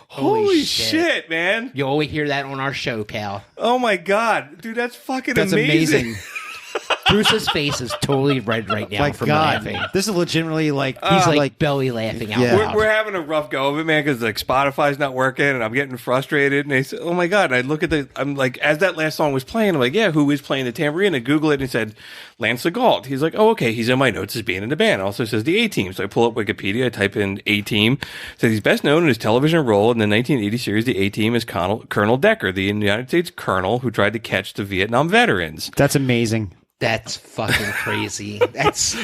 Holy shit, man. You always hear that on our show, pal. Oh my god. Dude, that's fucking That's amazing. Bruce's face is totally red right now My from God, laughing. this is legitimately like He's like belly laughing out Yeah. loud. We're having a rough go of it, man, because like Spotify's not working, and I'm getting frustrated. And they said, "Oh my god!" And I look at I'm like, as that last song was playing, I'm like, "Yeah, who is playing the tambourine?" I Google it, and it said Lance Legault. He's like, "Oh, okay." He's in my notes as being in the band. It also says the A Team. So I pull up Wikipedia, I type in A Team. Says he's best known in his television role in the 1980 series The A Team as Colonel Decker, the United States colonel who tried to catch the Vietnam veterans. That's amazing. That's fucking crazy. That's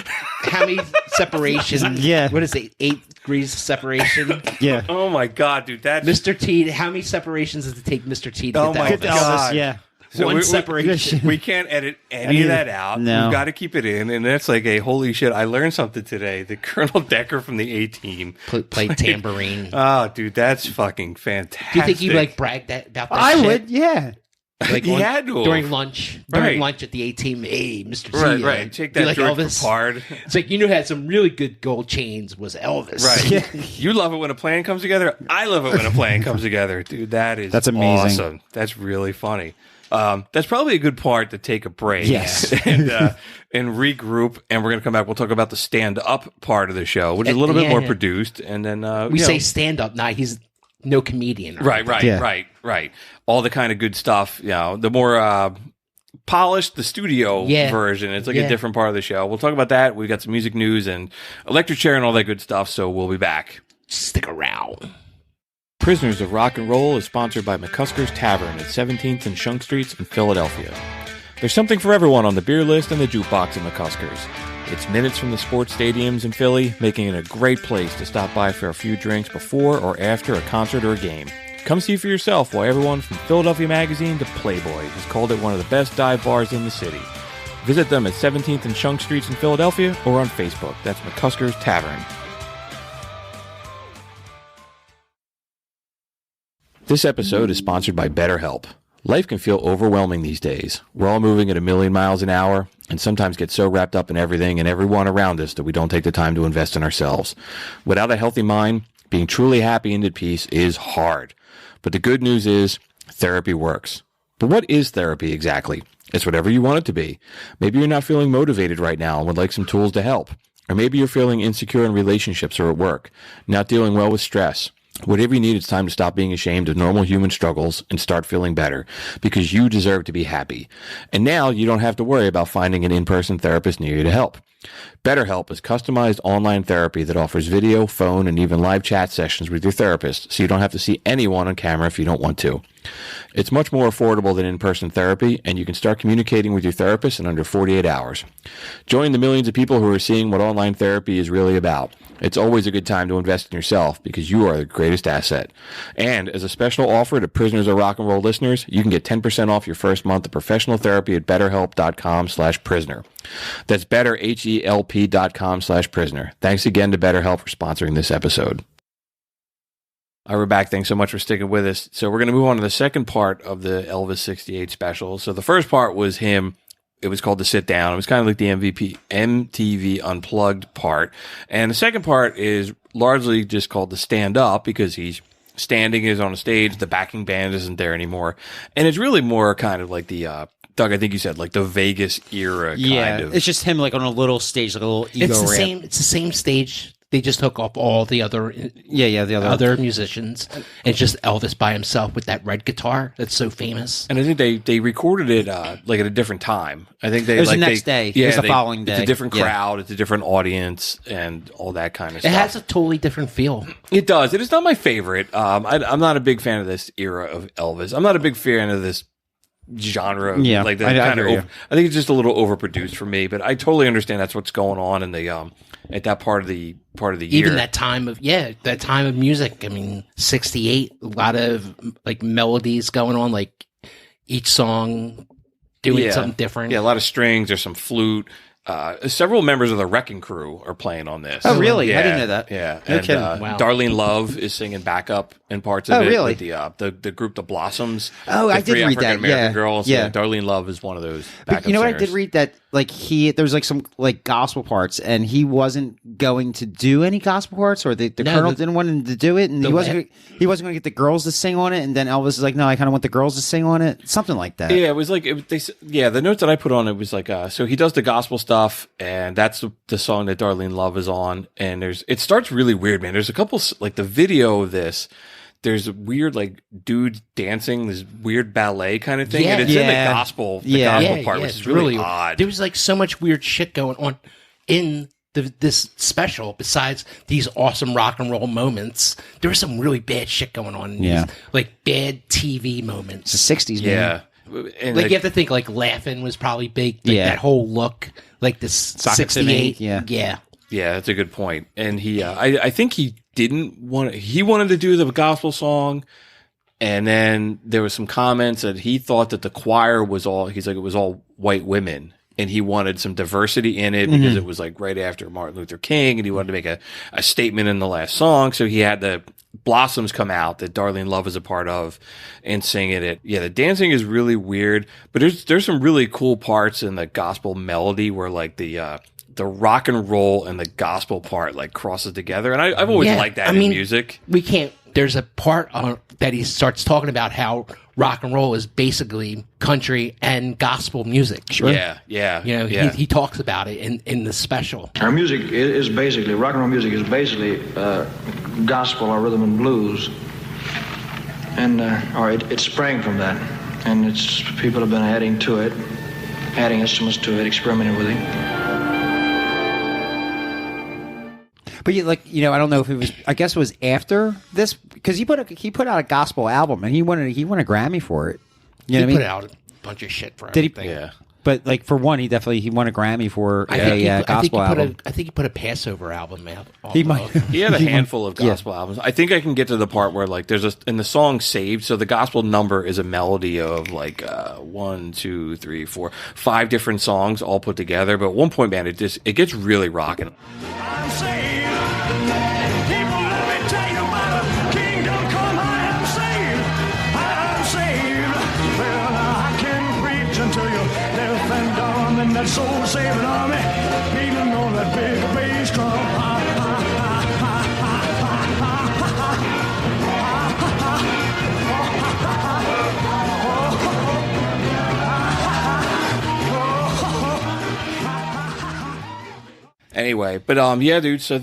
how many separations? Yeah. What is it? 8 degrees of separation? Yeah. Oh my god, dude, that's Mr. T, how many separations does it take Mr. T to Oh get my that? God. Elvis, yeah. So One we- separation. We can't edit any of that out. No. We've got to keep it in, and that's like a holy shit. I learned something today. The Colonel Decker from the A-Team. Play tambourine. Oh, dude, that's fucking fantastic. Do you think he like bragged about that I shit? would, yeah. Like He had to have. during lunch. Right. During lunch at the A-Team. Hey, Mr. T. Right, right. Take you that like George Elvis? Papard. It's like, who had some really good gold chains was Elvis. Right. You love it when a plan comes together. I love it when a plan comes together. Dude, that's amazing. Awesome. That's really funny. That's probably a good part to take a break. Yes. and regroup. And we're going to come back. We'll talk about the stand-up part of the show, which is a little bit more produced. And then We say stand-up. Nah, he's no comedian. right, Yeah. right. All the kind of good stuff. You know, the more polished, the studio version. It's like a different part of the show. We'll talk about that. We've got some music news and electric chair and all that good stuff. So we'll be back. Stick around. Prisoners of Rock and Roll is sponsored by McCusker's Tavern at 17th and Shunk Streets in Philadelphia. There's something for everyone on the beer list and the jukebox at McCusker's. It's minutes from the sports stadiums in Philly, making it a great place to stop by for a few drinks before or after a concert or a game. Come see for yourself why everyone from Philadelphia Magazine to Playboy has called it one of the best dive bars in the city. Visit them at 17th and Shunk Streets in Philadelphia or on Facebook. That's McCusker's Tavern. This episode is sponsored by BetterHelp. Life can feel overwhelming these days. We're all moving at a million miles an hour and sometimes get so wrapped up in everything and everyone around us that we don't take the time to invest in ourselves. Without a healthy mind, being truly happy and at peace is hard. But the good news is therapy works. But what is therapy exactly? It's whatever you want it to be. Maybe you're not feeling motivated right now and would like some tools to help. Or maybe you're feeling insecure in relationships or at work, not dealing well with stress. Whatever you need, it's time to stop being ashamed of normal human struggles and start feeling better, because you deserve to be happy. And now you don't have to worry about finding an in-person therapist near you to help. BetterHelp is customized online therapy that offers video, phone, and even live chat sessions with your therapist, so you don't have to see anyone on camera if you don't want to. It's much more affordable than in-person therapy, and you can start communicating with your therapist in under 48 hours. Join the millions of people who are seeing what online therapy is really about. It's always a good time to invest in yourself because you are the greatest asset. And as a special offer to Prisoners of Rock and Roll listeners, you can get 10% off your first month of professional therapy at betterhelp.com/prisoner. That's betterhelp.com/prisoner. Thanks again to BetterHelp for sponsoring this episode. All right, we're back. Thanks so much for sticking with us. So we're going to move on to the second part of the Elvis 68 special. So the first part was him. It was called The Sit Down. It was kind of like the MTV Unplugged part. And the second part is largely just called The Stand Up because he's standing, is on a stage. The backing band isn't there anymore. And it's really more kind of like the, Doug, I think you said like the Vegas era kind of. It's just him like on a little stage, like a little ego It's the ramp. same. It's the same stage. They just hook up all the other The other musicians. And it's just Elvis by himself with that red guitar that's so famous. And I think they recorded it like at a different time. I think they It was like the next day. It was the following day. It's a different Yeah. crowd. It's a different audience and all that kind of It stuff. has a totally different feel. It does. It is not my favorite. I'm not a big fan of this era of Elvis. I'm not a big fan of this genre. Yeah, like that I kind hear you. of. I think it's just a little overproduced for me. But I totally understand that's what's going on in the at that part of the year. Even that time of music. I mean, 68, a lot of like melodies going on, like each song doing something different. Yeah, a lot of strings. There's some flute. Several members of the Wrecking Crew are playing on this. Oh, really? Yeah, I didn't know that. Yeah, No and kidding. Wow. Darlene Love is singing backup in parts of Oh, it. really? With the group The Blossoms. Oh, the I did three read that, African American yeah. girls. Yeah. Darlene Love is one of those. But Backup you know what? I singers. did read that like there's like some like gospel parts, and he wasn't going to do any gospel parts, or the No, Colonel didn't want him to do it, and he wasn't going to get the girls to sing on it. And then Elvis is like, no, I kind of want the girls to sing on it, something like that. Yeah, it was like the notes that I put on it was like so he does the gospel stuff, and that's the song that Darlene Love is on, and it starts really weird, man. There's a couple like the video of this. There's a weird like dude dancing, this weird ballet kind of thing, and it's in the gospel, gospel part, which is really odd. There was like so much weird shit going on in this special. Besides these awesome rock and roll moments, there was some really bad shit going on. Yeah. Like bad TV moments. It's the 60s, man. Yeah. And Like you have to think like laughing was probably big. Like, Yeah. that whole look, like this Socket 68. City, yeah. yeah, that's a good point. And he, I think he didn't want. He wanted to do the gospel song, and then there was some comments that he thought that the choir was all. He's like, it was all white women. And he wanted some diversity in it because it was like right after Martin Luther King, and he wanted to make a statement in the last song. So he had the Blossoms come out that Darlene Love is a part of and sing it. Yeah, the dancing is really weird, but there's some really cool parts in the gospel melody where like the rock and roll and the gospel part like crosses together. And I've always liked that in music. We can't. There's a part that he starts talking about how rock and roll is basically country and gospel music. Sure. Yeah. You know, he talks about it in the special. Our music is basically, rock and roll music is basically gospel or rhythm and blues. And it sprang from that. And people have been adding to it, adding instruments to it, experimenting with it. But I don't know if it was. I guess it was after this because he put out a gospel album and he won a Grammy for it. You know what I mean? Put out a bunch of shit for Did he? everything. Yeah. But like for one, he won a Grammy for gospel album. I think he put a Passover album out. He might. He had a handful of gospel albums. I think I can get to the part where like there's in the song "Saved." So the gospel number is a melody of like 1, 2, 3, 4, 5 different songs all put together. But at one point, man, it gets really rocking. I'm saved. People, let me tell you about a kingdom come. I am saved. I am saved. Well, I can preach until you're deaf and dumb in that soul-saving army. Beating on that big bass drum. Anyway, but yeah, dude. So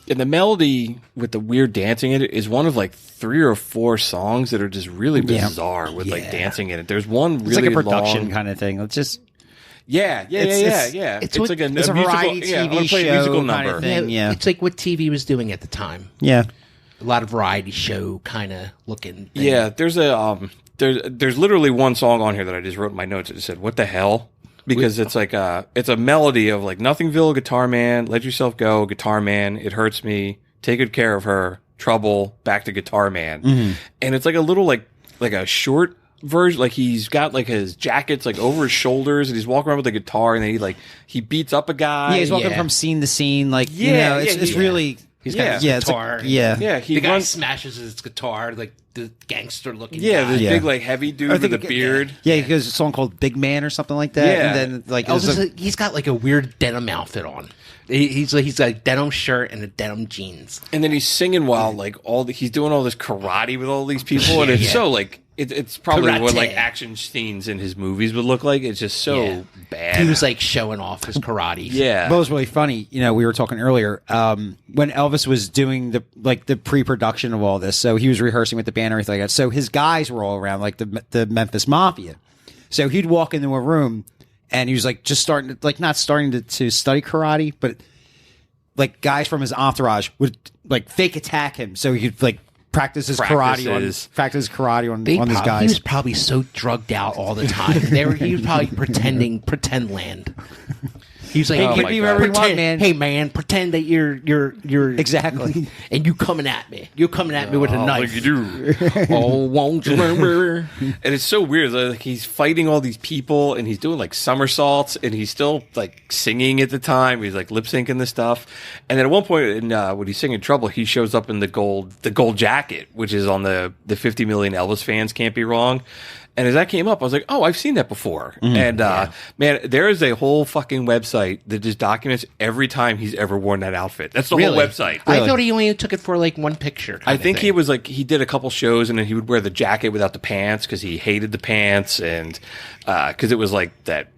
and the melody with the weird dancing in it is one of like 3 or 4 songs that are just really bizarre with like dancing in it. There's one really It's like a production long, kind of thing. It's just yeah. It's like a it's a musical, variety yeah, I'm gonna TV play a show musical kind number. of thing. Yeah. It's like what TV was doing at the time. Yeah. A lot of variety show kind of looking thing. Yeah, there's there's literally one song on here that I just wrote in my notes. It said, "What the hell." Because it's like it's a melody of like Nothingville, Guitar Man, Let Yourself Go, Guitar Man, It Hurts Me, Take Good Care of Her, Trouble, Back to Guitar Man. And it's like a little like a short version. Like he's got like his jackets like over his shoulders and he's walking around with a guitar and then he beats up a guy. Yeah, he's walking from scene to scene. Like it's really He's got his guitar. He The guy runs, smashes his guitar, like the gangster looking yeah, guy. this big like heavy dude with a beard. Yeah, he goes a song called Big Man or something like that. Yeah. And then like He's got like a weird denim outfit on. He's got a denim shirt and a denim jeans. And then he's singing while like he's doing all this karate with all these people, and it's so like it's probably what Karate. like action scenes in his movies would look like. It's just so bad. He was like showing off his karate. yeah, But it was really funny. We were talking earlier when Elvis was doing the pre-production of all this. So he was rehearsing with the band and everything like that. So his guys were all around, like the Memphis Mafia. So he'd walk into a room and he was like just starting to not starting to study karate, but like guys from his entourage would like fake attack him. So he'd like practice his karate on these guys. He was probably so drugged out all the time. He was probably pretend land. He was like, Oh hey, my give me God. whatever you want, Pretend- man. Hey man, pretend that you're Exactly. and you coming at me. You're coming at me with a knife. like you do. Oh, won't you remember? And it's so weird. Like he's fighting all these people, and he's doing like somersaults, and he's still like singing at the time. He's like lip syncing the stuff, and then at one point, when he's singing "Trouble," he shows up in the gold jacket, which is on the 50 million Elvis fans can't be wrong. And as that came up, I was like, oh, I've seen that before. And, man, there is a whole fucking website that just documents every time he's ever worn that outfit. That's the whole website. I thought he only took it for like one picture. I think he was like, he did a couple shows and then he would wear the jacket without the pants because he hated the pants. And because it was like that,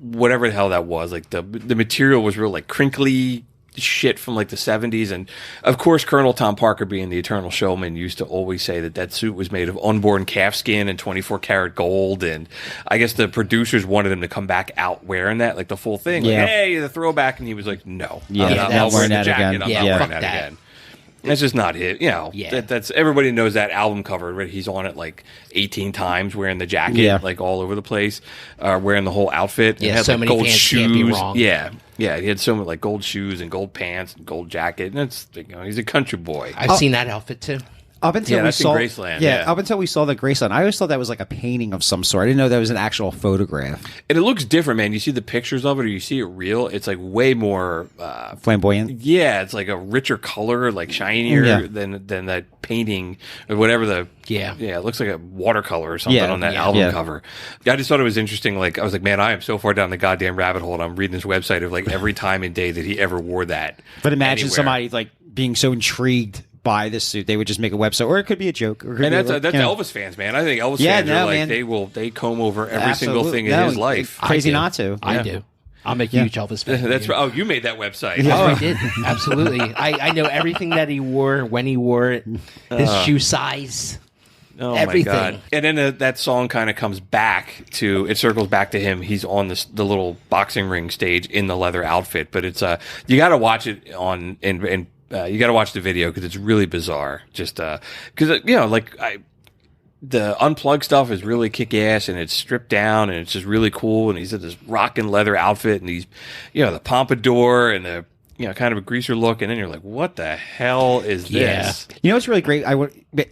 whatever the hell that was, like the material was real like crinkly shit from like the 70s. And of course, Colonel Tom Parker, being the eternal showman, used to always say that suit was made of unborn calf skin and 24 karat gold. And I guess the producers wanted him to come back out wearing that, like the full thing. Yeah. Like, hey, the throwback. And he was like, no. Yeah, I'm not not wearing wearing the that jacket. again. I'm Yeah, not fuck wearing that that. again. That's just not it. You know, Yeah. that's everybody knows that album cover, right? He's on it like 18 times wearing the jacket, like all over the place, wearing the whole outfit. Yeah, It had, so like, many gold fans shoes. can't be wrong. Yeah. Yeah, he had so many like gold shoes and gold pants and gold jacket. And it's, you know, he's a country boy. I've seen that outfit too. Up until we that's in saw Graceland, yeah, yeah. up until we saw the Graceland, I always thought that was like a painting of some sort. I didn't know that was an actual photograph. And it looks different, man. You see the pictures of it or you see it real, it's like way more Flamboyant. yeah, it's like a richer color, like shinier Yeah. than that painting or whatever the Yeah. it looks like a watercolor or something Yeah, on that yeah. album Yeah. cover. I just thought it was interesting. Like I was like, man, I am so far down the goddamn rabbit hole. And I'm reading this website of like every time and day that he ever wore that. But imagine anywhere. somebody like being so intrigued by this suit, they would just make a website, or it could be a joke. Or it could And be that's you know. Elvis fans, man. I think Elvis Yeah, fans no, are like man. they comb over every single Absolutely. thing in No, his life. Crazy I do. not to. I do. I'm a huge Elvis fan. That's right. Oh, you made that website. Oh, I did. Absolutely. I know everything that he wore, when he wore it, his shoe size. Oh Everything. my god! And then that song kind of comes back to it, circles back to him. He's on the little boxing ring stage in the leather outfit, but it's you got to watch it on and you got to watch the video because it's really bizarre. Just because you know, like the unplugged stuff is really kick ass and it's stripped down and it's just really cool. And he's in this rocking leather outfit and he's, you know, the pompadour and the, you know, kind of a greaser look. And then you're like, what the hell is Yeah. this? You know what's really great? I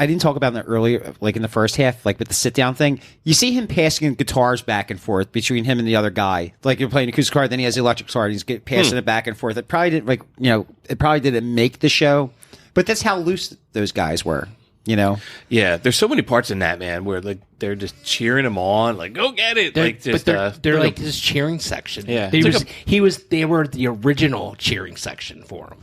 didn't talk about that earlier, like in the first half, like with the sit down thing. You see him passing guitars back and forth between him and the other guy. Like you're playing acoustic guitar, then he has the electric guitar, and he's passing it back and forth. It probably didn't it probably didn't make the show, but that's how loose those guys were. You know, Yeah, there's so many parts in that, man, where like they're just cheering him on, like go get it, like just They're like his cheering section. Yeah. They It's like they were the original cheering section for him.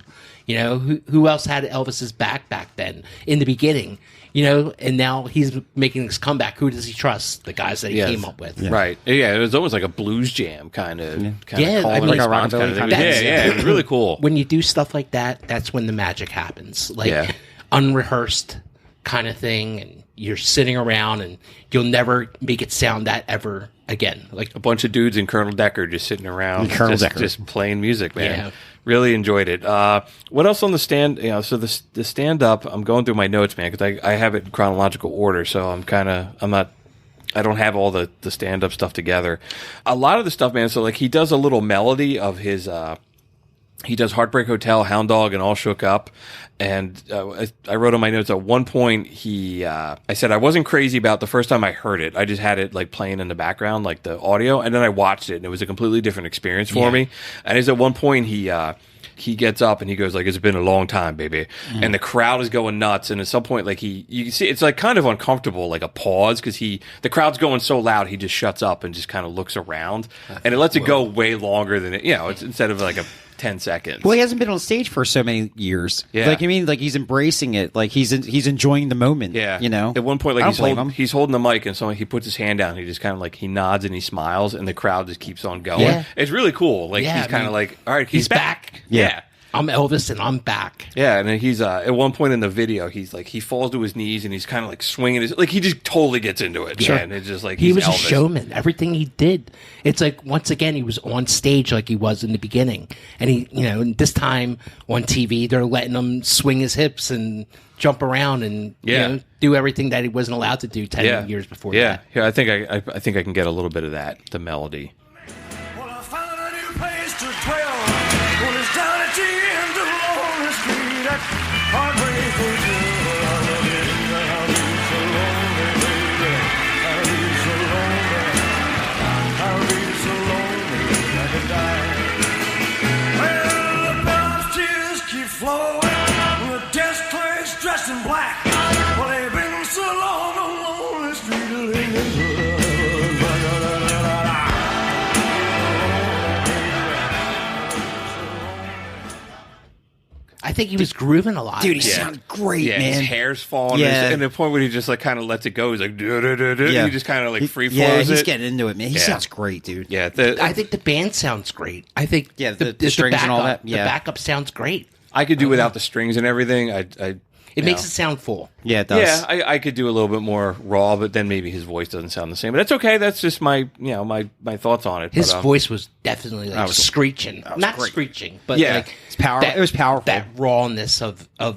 You know, who else had Elvis's back then in the beginning? You know, and now he's making this comeback. Who does he trust? The guys that he Yes. came up with. right. Yeah, it was almost like a blues jam kind of. Yeah, I mean, like a response rockabilly kind of thing. kind of Yeah, thing. yeah, it was really cool. When you do stuff like that, that's when the magic happens. Like Yeah. unrehearsed kind of thing, and you're sitting around, and you'll never make it sound that ever again. Like A bunch of dudes and Colonel Decker just sitting around, Colonel Decker. just playing music, man. Yeah. Really enjoyed it. What else on the stand? You know, so the stand up. I'm going through my notes, man, because I have it in chronological order. So I don't have all the stand up stuff together. A lot of the stuff, man. So like he does a little melody of his. He does Heartbreak Hotel, Hound Dog, and All Shook Up. And I wrote on my notes at one point, I said I wasn't crazy about the first time I heard it. I just had it like playing in the background, like the audio. And then I watched it and it was a completely different experience for me. And at one point he gets up and he goes like, it's been a long time, baby. And the crowd is going nuts. And at some point, like you can see it's like kind of uncomfortable, like a pause because the crowd's going so loud. He just shuts up and just kind of looks around and it lets it go way longer than it, you know, it's instead of like a 10 seconds. well, he hasn't been on stage for so many years. Yeah. Like I mean, like he's embracing it. Like he's enjoying the moment. Yeah, you know. At one point, like I don't blame him. he's holding the mic, and so he puts his hand down. And he just kind of like he nods and he smiles, and the crowd just keeps on going. Yeah. It's really cool. Like Yeah, he's I kind of mean, like, all right, he's back. Yeah. I'm Elvis and I'm back. Yeah, and then he's at one point in the video, he's like he falls to his knees and he's kind of like swinging his like he just totally gets into it. Sure. Yeah, and it's just like He he's was a Elvis. showman. Everything he did, it's like once again he was on stage like he was in the beginning, and he, you know, and this time on TV they're letting him swing his hips and jump around and Yeah. you know, do everything that he wasn't allowed to do 10 years before. Yeah, that. yeah. I think I can get a little bit of that. The melody. Well, I found a new place to dwell. Well, it's down at the end of Lonely Street at Heartbreak Hotel. I'll be so lonely, baby. I'll be so lonely. I'll be so lonely I could die. Well, the bell's tears keep flowing. The desk clerk's dressed in black. Well, they've been so long on Lonely Street. I think he was grooving a lot. Dude, he Yeah. sounded great, Yeah, man. his hair's falling. Yeah. And the point where he just like kind of lets it go, he's like, Yeah. he just kind of like free flows Yeah, it. he's getting into it, man. He Yeah. sounds great, dude. Yeah, I think the band sounds great. I think Yeah, the strings and all backup- that, yeah. The backup sounds great. I could do without the strings and everything. It makes it sound full. Yeah, it does. Yeah, I could do a little bit more raw, but then maybe his voice doesn't sound the same. But that's okay. That's just my my thoughts on it. His but, voice was definitely like screeching, not screeching, but Yeah. like It's powerful. It was powerful. That rawness of an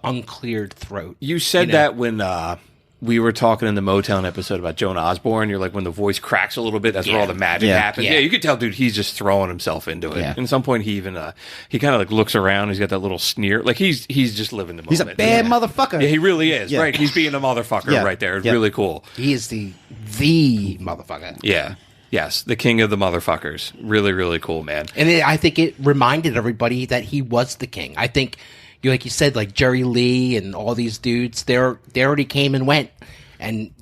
uncleared throat. You said that when we were talking in the Motown episode about Joan Osborne. You're like, when the voice cracks a little bit, that's where all the magic happens. Yeah. Yeah, you could tell, dude, he's just throwing himself into it. Yeah. And at some point, he even he kind of like looks around. He's got that little sneer, like he's just living the moment. He's a bad motherfucker. Yeah, he really is. Yeah. Right, he's being a motherfucker Yeah. right there. It's Yeah. really cool. He is the motherfucker. Yeah. Yes, the king of the motherfuckers. Really, really cool, man. And I think it reminded everybody that he was the king. I think, like you said, like Jerry Lee and all these dudes, they already came and went. And,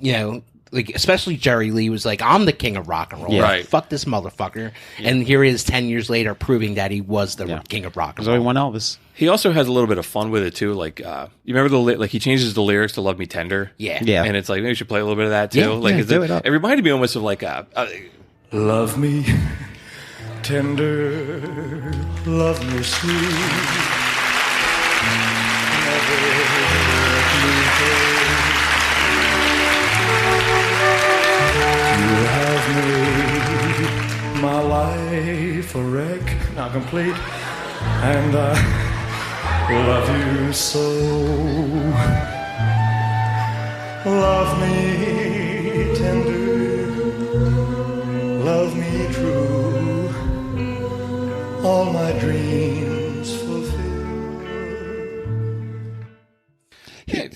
like especially Jerry Lee was like, I'm the king of rock and roll. Yeah. Right. Fuck this motherfucker. Yeah. And here he is 10 years later proving that he was the king of rock and There's only roll. one Elvis. He also has a little bit of fun with it too. Like, you remember he changes the lyrics to "Love Me Tender." Yeah. Yeah. And it's like, maybe we should play a little bit of that too. Yeah, like, yeah, do it up. It reminded me almost of like Love me tender, love me sweet. Never let me go. You have made my life a wreck, now complete, and I love you so. Love me tender, love me true, all my dreams fulfill.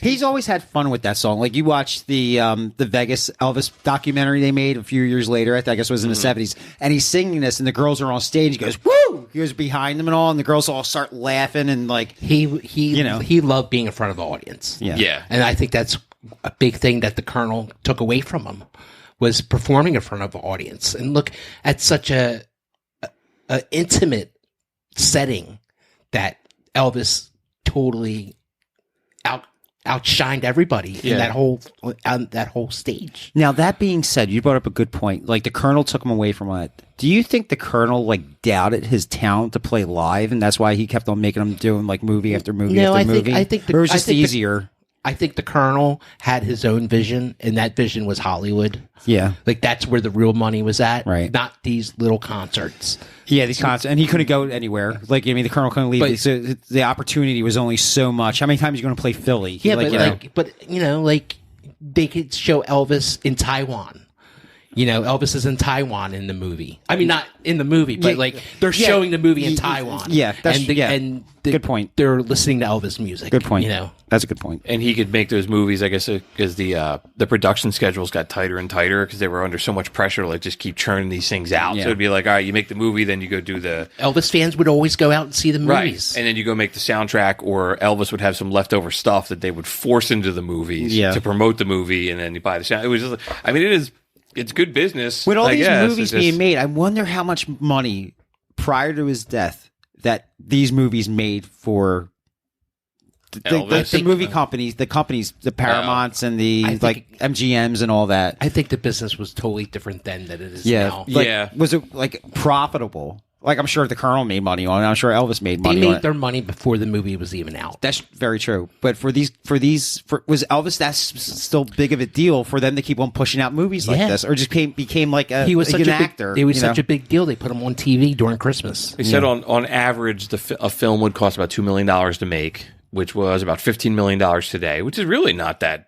He's always had fun with that song. Like you watch the Vegas Elvis documentary they made a few years later. I guess it was in the 70s, and he's singing this, and the girls are on stage. He goes, "Woo!" He goes behind them and all, and the girls all start laughing and like He loved being in front of the audience. Yeah. Yeah. And I think that's a big thing that the Colonel took away from him was performing in front of an audience. And look at such a intimate setting that Elvis totally outshined everybody in that whole on that whole stage. Now, that being said, you brought up a good point. Like, the Colonel took him away from it. Do you think the Colonel, like, doubted his talent to play live, and that's why he kept on making him doing, like, movie after movie No, after movie? I think or it was just easier? I think the Colonel had his own vision, and that vision was Hollywood. Yeah. Like, that's where the real money was at, Right. not these little concerts. Yeah, these concerts. And he couldn't go anywhere. Like, I mean, the Colonel couldn't leave. But- So the opportunity was only so much. How many times are you going to play Philly? Yeah, Like, but they could show Elvis in Taiwan. Elvis is in Taiwan in the movie. I mean, not in the movie, but they're showing the movie in Taiwan. Yeah, that's good point. They're listening to Elvis music. Good point. You know, That's a good point. and he could make those movies, I guess, because the production schedules got tighter and tighter because they were under so much pressure to like just keep churning these things out. Yeah. So it'd be like, all right, you make the movie, then you go do the Elvis fans would always go out and see the movies. and then you go make the soundtrack, or Elvis would have some leftover stuff that they would force into the movies to promote the movie, and then you buy the sound. It was just, I mean, it's good business. With all I these guess. movies It's just- being made, I wonder how much money prior to his death that these movies made for the movie companies, the Paramounts and the MGMs and all that. I think the business was totally different then than it is Yeah, now. Was it like profitable? Like, I'm sure the Colonel made money on it. I'm sure Elvis made They money on made it. their money before the movie was even out. That's very true. But was Elvis that still big of a deal for them to keep on pushing out movies like this, or just became like He was such an a big actor? It was such a big deal. They put him on TV during Christmas. They said on average, a film would cost about $2 million to make, which was about $15 million today, which is really not that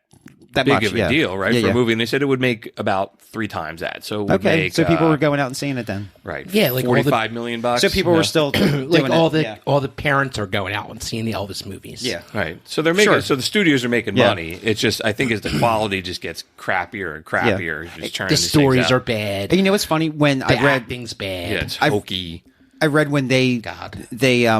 big much, of a deal, right? Yeah, for yeah. a movie. And they said it would make about 3 times that. So it would Okay, make, so people were going out and seeing it then. right. Yeah, like all the- $45 million bucks. So people were still Like doing all it. all the parents are going out and seeing the Elvis movies. Yeah. Right. So they're making. Sure. So the studios are making Yeah. money. It's just, I think, as the quality just gets crappier and crappier. Just turning The these stories things out. are bad. And you know what's funny? When The I read, acting's bad. Yeah, it's hokey. I read when they God.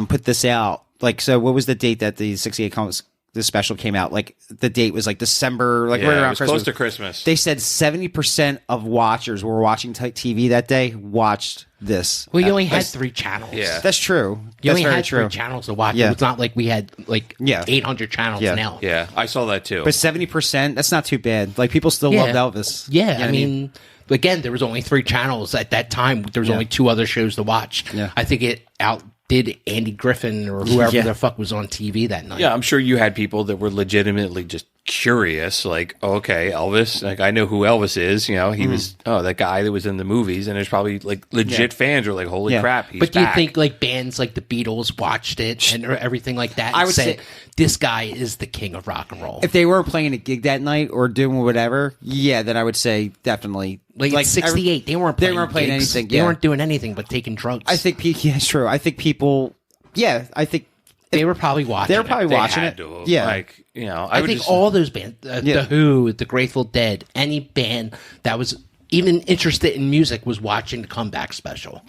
put this out. Like, so what was the date that the 68 the special came out? Like, the date was like December, like right Yeah, it around was Christmas. close to Christmas. They said 70% of watchers who were watching TV that day watched this. Well, you only had 3 channels. Yeah. That's true. You That's only very had true. 3 channels to watch. Yeah. It's not like we had 800 channels Yeah. now. Yeah, I saw that too. But 70%, that's not too bad. Like, people still Yeah. loved Elvis. Yeah, You know what I mean, again, there was only 3 channels at that time. There was only 2 other shows to watch. Yeah. I think it outdid did Andy Griffin or whoever Yeah. the fuck was on TV that night. Yeah, I'm sure you had people that were legitimately just curious, like, okay, Elvis, like I know who Elvis is, you know, he was that guy that was in the movies, and there's probably like legit fans who are like, holy Yeah. crap, he's But do you back. think like bands like the Beatles watched it and everything like that? I And would said, say- this guy is the king of rock and roll. If they weren't playing a gig that night or doing whatever, yeah, then I would say definitely. Like in '68, they weren't playing gigs. anything. They Yeah. weren't doing anything but taking drugs. I think, yeah, it's true. I think people, yeah, I think they were probably watching. they were probably They watching had it. to, Yeah. like, you know, I would think just, all those bands, Yeah. The Who, the Grateful Dead, any band that was even interested in music was watching the comeback special.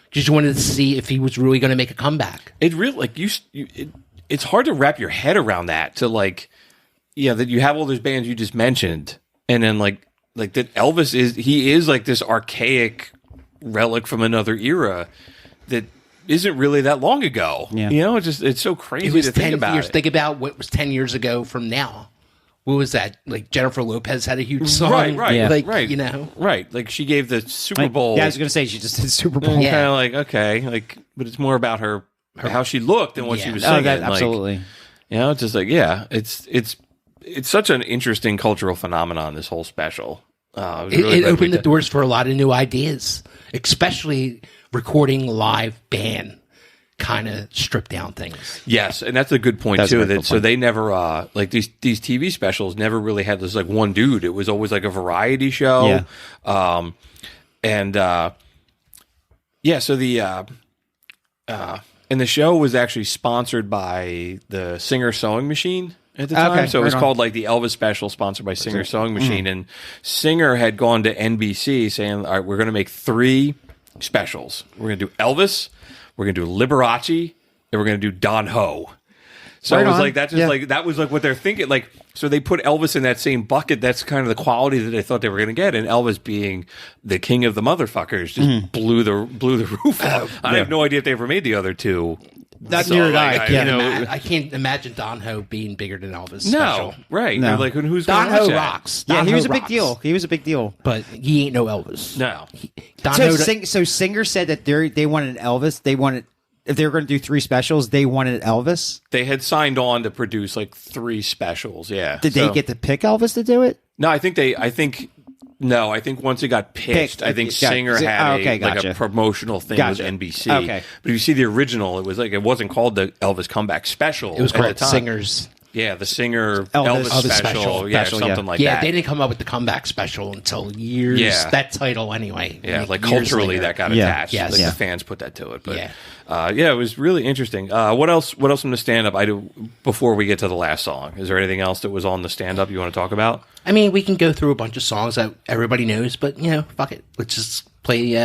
Because you wanted to see if he was really going to make a comeback. it really like it's hard to wrap your head around that, to like, yeah, that you have all those bands you just mentioned, and then like that Elvis is like this archaic relic from another era that isn't really that long ago. Yeah. You know, it's so crazy It was to think 10 about years. it. Think about what was 10 years ago from now. What was that? Like Jennifer Lopez had a huge song. Right, Yeah. Like, right. you know. Right, like she gave the Super Bowl. Yeah, I was going to say she just did Super Bowl. Yeah. Kind of like, okay, like, but it's more about her how she looked and what she Yeah. was Oh, singing. that, like, absolutely. you know, it's just like, yeah, it's such an interesting cultural phenomenon, this whole special. Was really It glad we opened the did- doors for a lot of new ideas, especially recording live band kind of stripped down things. Yes, and that's a good point That's a too. very That good so point. they never like these TV specials never really had this like one dude. It was always like a variety show. Yeah. So the and the show was actually sponsored by the Singer Sewing Machine at the time. Okay, So it was right on. called like the Elvis Special, sponsored by Singer Sewing Machine. And Singer had gone to NBC saying, all right, we're going to make 3 specials. We're going to do Elvis, we're going to do Liberace, and we're going to do Don Ho. So Right it was on. like that. Just Yeah. like that was like what they're thinking. Like, so they put Elvis in that same bucket. That's kind of the quality that they thought they were going to get. And Elvis, being the king of the motherfuckers, just blew the roof off. I have no idea if they ever made the other 2. Not So, near it, like, I I- can't you know, I can't imagine Don Ho being bigger than Elvis. No, special. right? No. They're like, who's Don going to Ho watch that? rocks. Yeah, Don he Ho was a big rocks. deal. He was a big deal. But he ain't no Elvis. No. Don So, Ho. so Singer said that they wanted Elvis. They wanted, if they were going to do 3 specials, they wanted Elvis. They had signed on to produce like 3 specials. Yeah. Did So- they get to pick Elvis to do it? No, I think once it got pitched, Picked, I think got it. Singer had Okay, like gotcha. a promotional thing Gotcha. with NBC. Okay. But if you see the original, it was like it wasn't called the Elvis Comeback Special. It was at the called time. Singers. Yeah, the Singer Elvis Elvis, Special. special. Yeah, Special, something yeah. like Yeah, that. they didn't come up with the comeback special until years. Yeah. That title, anyway. Yeah, like years culturally later. that got Yeah. attached. Yes. Like Yeah. the fans put that to it. But Yeah. yeah, it was really interesting. What else from the stand up I do before we get to the last song? Is there anything else that was on the stand up you want to talk about? I mean, we can go through a bunch of songs that everybody knows, but fuck it. Let's just play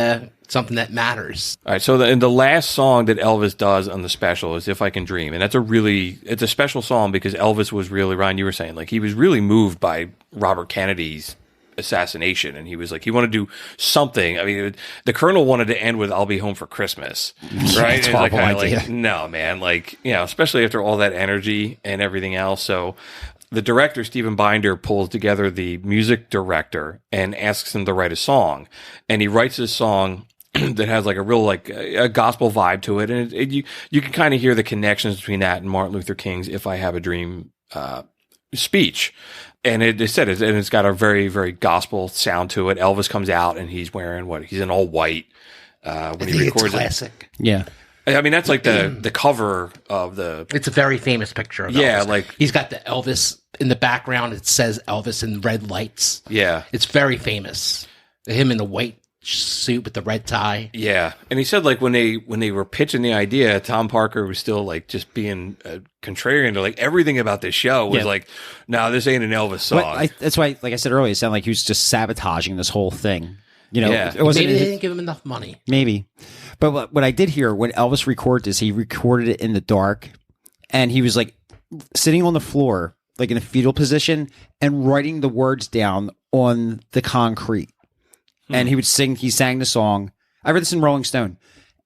something that matters. All right, so the last song that Elvis does on the special is "If I Can Dream," and it's a special song because Elvis was really, Ryan, you were saying, like he was really moved by Robert Kennedy's assassination, and he was like he wanted to do something. I mean, the Colonel wanted to end with "I'll be home for Christmas," right? it's And a it's like, horrible kinda idea. like, no, man, like especially after all that energy and everything else. So the director, Stephen Binder, pulls together the music director and asks him to write a song, and he writes this song that has like a real like a gospel vibe to it, and you can kind of hear the connections between that and Martin Luther King's "If I Have a Dream" speech. And it's got a very, very gospel sound to it. Elvis comes out and he's wearing he's in all white when he It's records it. classic. Yeah. I mean, that's like the cover of the It's a very famous picture of Yeah, Elvis. like- he's got the Elvis in the background. It says Elvis in red lights. yeah. It's very famous. Him in the white suit with the red tie. Yeah, and he said like when they were pitching the idea, Tom Parker was still like just being contrarian to like everything about this show was Yeah. like, no, this ain't an Elvis song. But that's why, like I said earlier, it sounded like he was just sabotaging this whole thing. Yeah. It wasn't Maybe they didn't give him enough money. maybe. But what I did hear when Elvis recorded this, he recorded it in the dark, and he was like sitting on the floor, like in a fetal position, and writing the words down on the concrete. And he sang the song. I read this in Rolling Stone,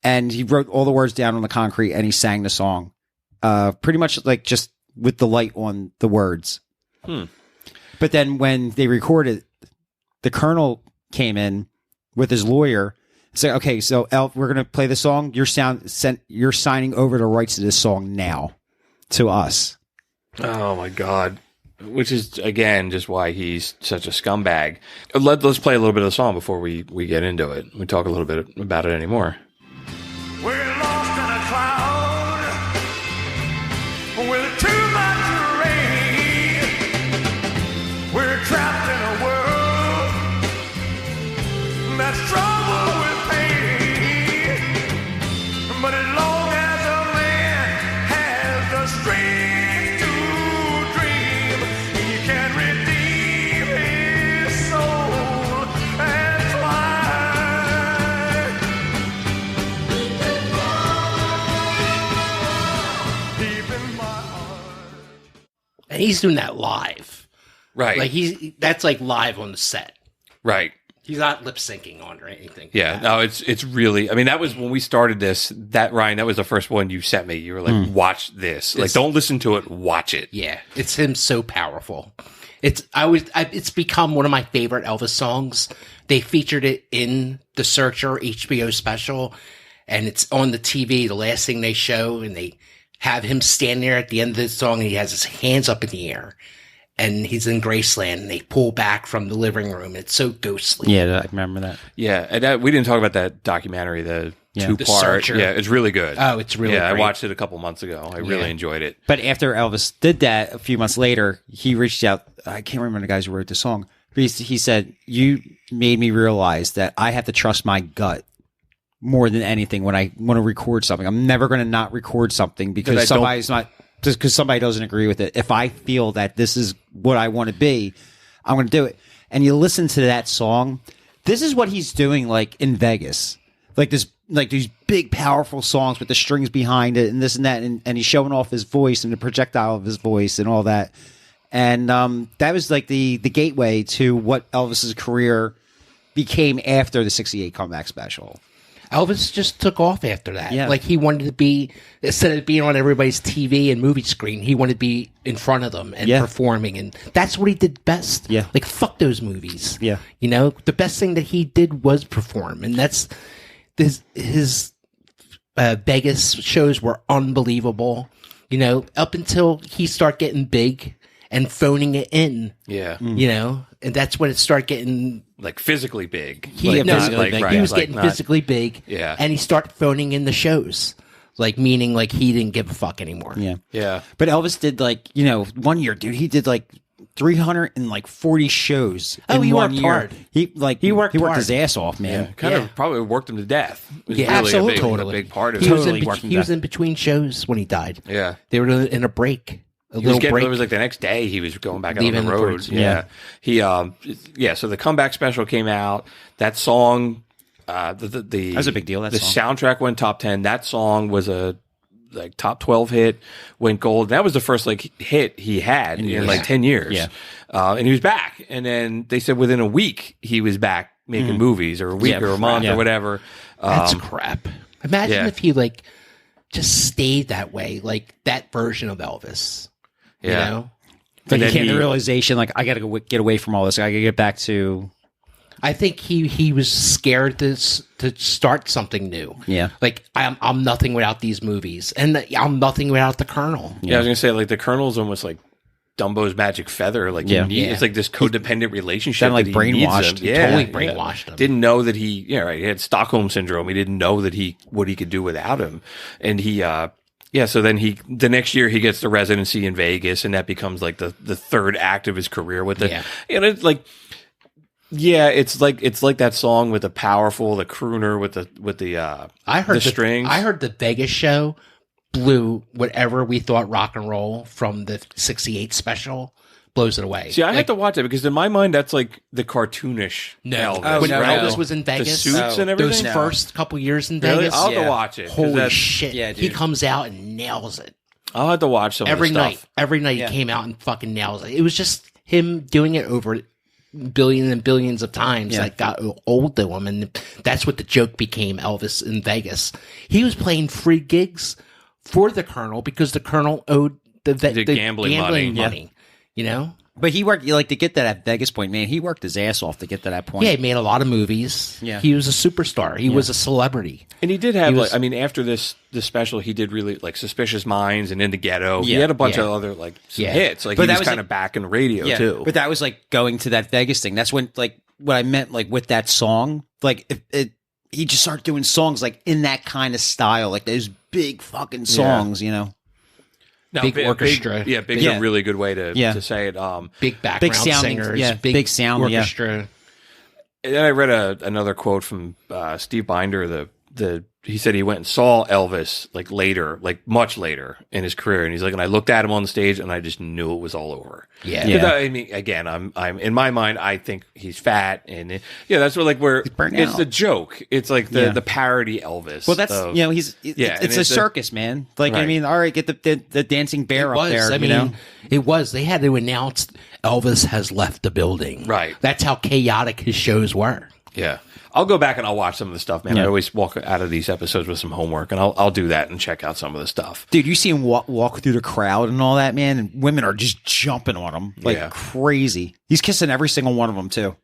and he wrote all the words down on the concrete, and he sang the song, pretty much like just with the light on the words. But then when they recorded, the Colonel came in with his lawyer Say, okay, so Elf, we're gonna play the song. You're signing over the rights to this song now to us. Oh my God. Which is, again, just why he's such a scumbag. Let's play a little bit of the song before we get into it. We talk a little bit about it anymore. We're lost in a cloud with too much rain. We're trapped in a world that's troubled with pain. But as long as a man has the strength to dream, he can redeem his soul and fly. Deep in my heart. And he's doing that live. Right. Like that's like live on the set. Right. He's not lip syncing on or anything. Yeah. No, it's really, I mean, that was when we started this, Ryan, that was the first one you sent me. You were like, watch this. Like, don't listen to it, watch it. Yeah. It's him so powerful. It's become one of my favorite Elvis songs. They featured it in the Searcher HBO special, and it's on the TV, the last thing they show, and they have him stand there at the end of the song, and he has his hands up in the air, and he's in Graceland, and they pull back from the living room. It's so ghostly. Yeah, I remember that. Yeah. And we didn't talk about that documentary, the Yeah. two-part. The Searcher. Yeah, it's really good. Oh, it's really Yeah, I great. watched it a couple months ago. I really enjoyed it. But after Elvis did that, a few months later, he reached out. I can't remember the guys who wrote the song. But he said, "You made me realize that I have to trust my gut more than anything when I want to record something. I'm never going to not record something because somebody's not just because somebody doesn't agree with it. If I feel that this is what I want to be, I'm going to do it." And you listen to that song. This is what he's doing, like in Vegas, like these big, powerful songs with the strings behind it and this and that, and he's showing off his voice and the projectile of his voice and all that. And that was like the gateway to what Elvis's career became after the '68 comeback special. Elvis just took off after that. Yeah. Like he wanted to be, instead of being on everybody's TV and movie screen, he wanted to be in front of them and performing. And that's what he did best. Yeah. Like fuck those movies. Yeah. You know, the best thing that he did was perform. And that's his Vegas shows were unbelievable, you know, up until he started getting big and phoning it in. Yeah. You know, and that's when it started getting Like physically big. he, like, no, not like, he right, was like getting not- physically big, Yeah. and he started phoning in the shows, like meaning like he didn't give a fuck anymore. Yeah. Yeah. But Elvis did like, you know, one year, dude, he did like 340 shows. Oh, in he one worked year. hard. He worked his hard. ass off, man. Yeah. Kind Yeah. of probably worked him to death. It was Yeah, really absolutely, a totally. big part of He it. was Totally in worked him he was down. in between shows when he died. Yeah. They were in a break, a He was little getting, break. it was like the next day he was going back out on Leaving the the road. fruits. Yeah. He, so the comeback special came out. That song, that was a big deal, that the song. soundtrack went top 10. That song was a like top 12 hit, went gold. That was the first like hit he had in like 10 years. Yeah. And he was back. And then they said within a week he was back making movies, or a week Yeah. or a month Yeah. or whatever. That's crap. Imagine yeah. if he like just stayed that way, like that version of Elvis. Yeah. You know, Like And he then came to he- the realization, like, I got to get away from all this. I got to get back to. I think he was scared to start something new. Yeah. Like I'm nothing without these movies, and I'm nothing without the Colonel. Yeah, I was gonna say like the Colonel's almost like Dumbo's magic feather. Like Yeah. it's like this codependent relationship. Kinda like that he needs brainwashed him. him. Yeah, Totally yeah. brainwashed him. Didn't know that he he had Stockholm syndrome. He didn't know that what he could do without him. And he so then the next year he gets the residency in Vegas, and that becomes like the third act of his career with it. Yeah. And it's like it's like that song with the crooner with the I heard the strings. I heard the Vegas show blew whatever we thought rock and roll from the '68 special, blows it away. See, I Like, have to watch it because in my mind that's like the cartoonish No, Elvis. when right? Elvis was in Vegas, the suits and everything. those first couple years in Really? Vegas, I'll have Yeah. to watch it. 'cause holy that's- shit, Yeah, he dude. comes out and nails it. I'll have to watch some Every of the night. stuff. Every night he came out and fucking nails it. It was just him doing it over billions and billions of times that got old to him, and that's what the joke became. Elvis in Vegas, he was playing free gigs for the Colonel because the Colonel owed the gambling money. money. You know, But he worked like to get to that Vegas point, man. He worked his ass off to get to that point. Yeah, he made a lot of movies. Yeah. He was a superstar. He was a celebrity. And he did have, was- after this special, he did really, like, Suspicious Minds and In the Ghetto. He Yeah. had a bunch Yeah. of other, like, some Yeah. hits. Like, But he that was was, kind like- of back in the radio, too. But that was like going to that Vegas thing. That's when, like, what I meant, like, with that song, like, he just started doing songs like in that kind of style, like those big fucking songs, you know. No, Big orchestra. Big's Yeah. a really good way to say it. Big background sounding- singers. yeah, big sound, yeah. orchestra. And then I read another quote from Steve Binder. He said he went and saw Elvis like later, like much later in his career, and he's like, and I looked at him on the stage, and I just knew it was all over. Yeah. 'Cause I mean, again, I'm in my mind, I think he's fat, and that's what like where burnt it's out. the joke. It's like the parody Elvis. Well, that's of- he's and it's a circus, man. Like I Right. mean, all right, get the dancing bear up there. I you mean, know? it was. They had to announce Elvis has left the building. Right. That's how chaotic his shows were. Yeah. I'll go back and I'll watch some of the stuff, man. Yeah. I always walk out of these episodes with some homework, and I'll do that and check out some of the stuff. Dude, you see him walk through the crowd and all that, man, and women are just jumping on him like Yeah. crazy. He's kissing every single one of them too.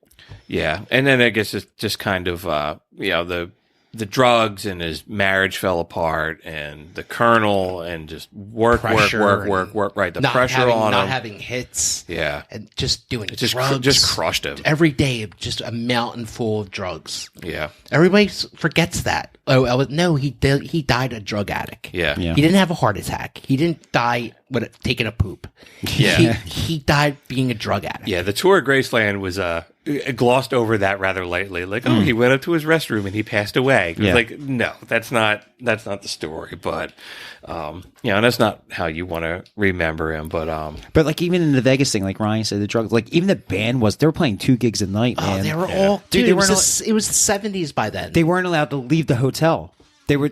Yeah, and then I guess it's just kind of the drugs and his marriage fell apart, and the Colonel, and just work. Right, the Not pressure having, on not him. having hits. Yeah, And just doing it just drugs. crushed him. Every day, just a mountain full of drugs. Yeah, Everybody forgets that. Oh, no, he died a drug addict. yeah, Yeah. He didn't have a heart attack. He didn't die with taking a poop. Yeah. He died being a drug addict. Yeah, the tour of Graceland was glossed over that rather lightly. Like, oh, he went up to his restroom and he passed away. It was Yeah. like, no, that's not the story. But and that's not how you want to remember him. But But like even in the Vegas thing, like Ryan said, the drugs, like even the band they were playing 2 gigs a night, man. Oh, they were all Dude, dude. they It was, weren't it was the 70s by then. they weren't allowed to leave the hotel. They were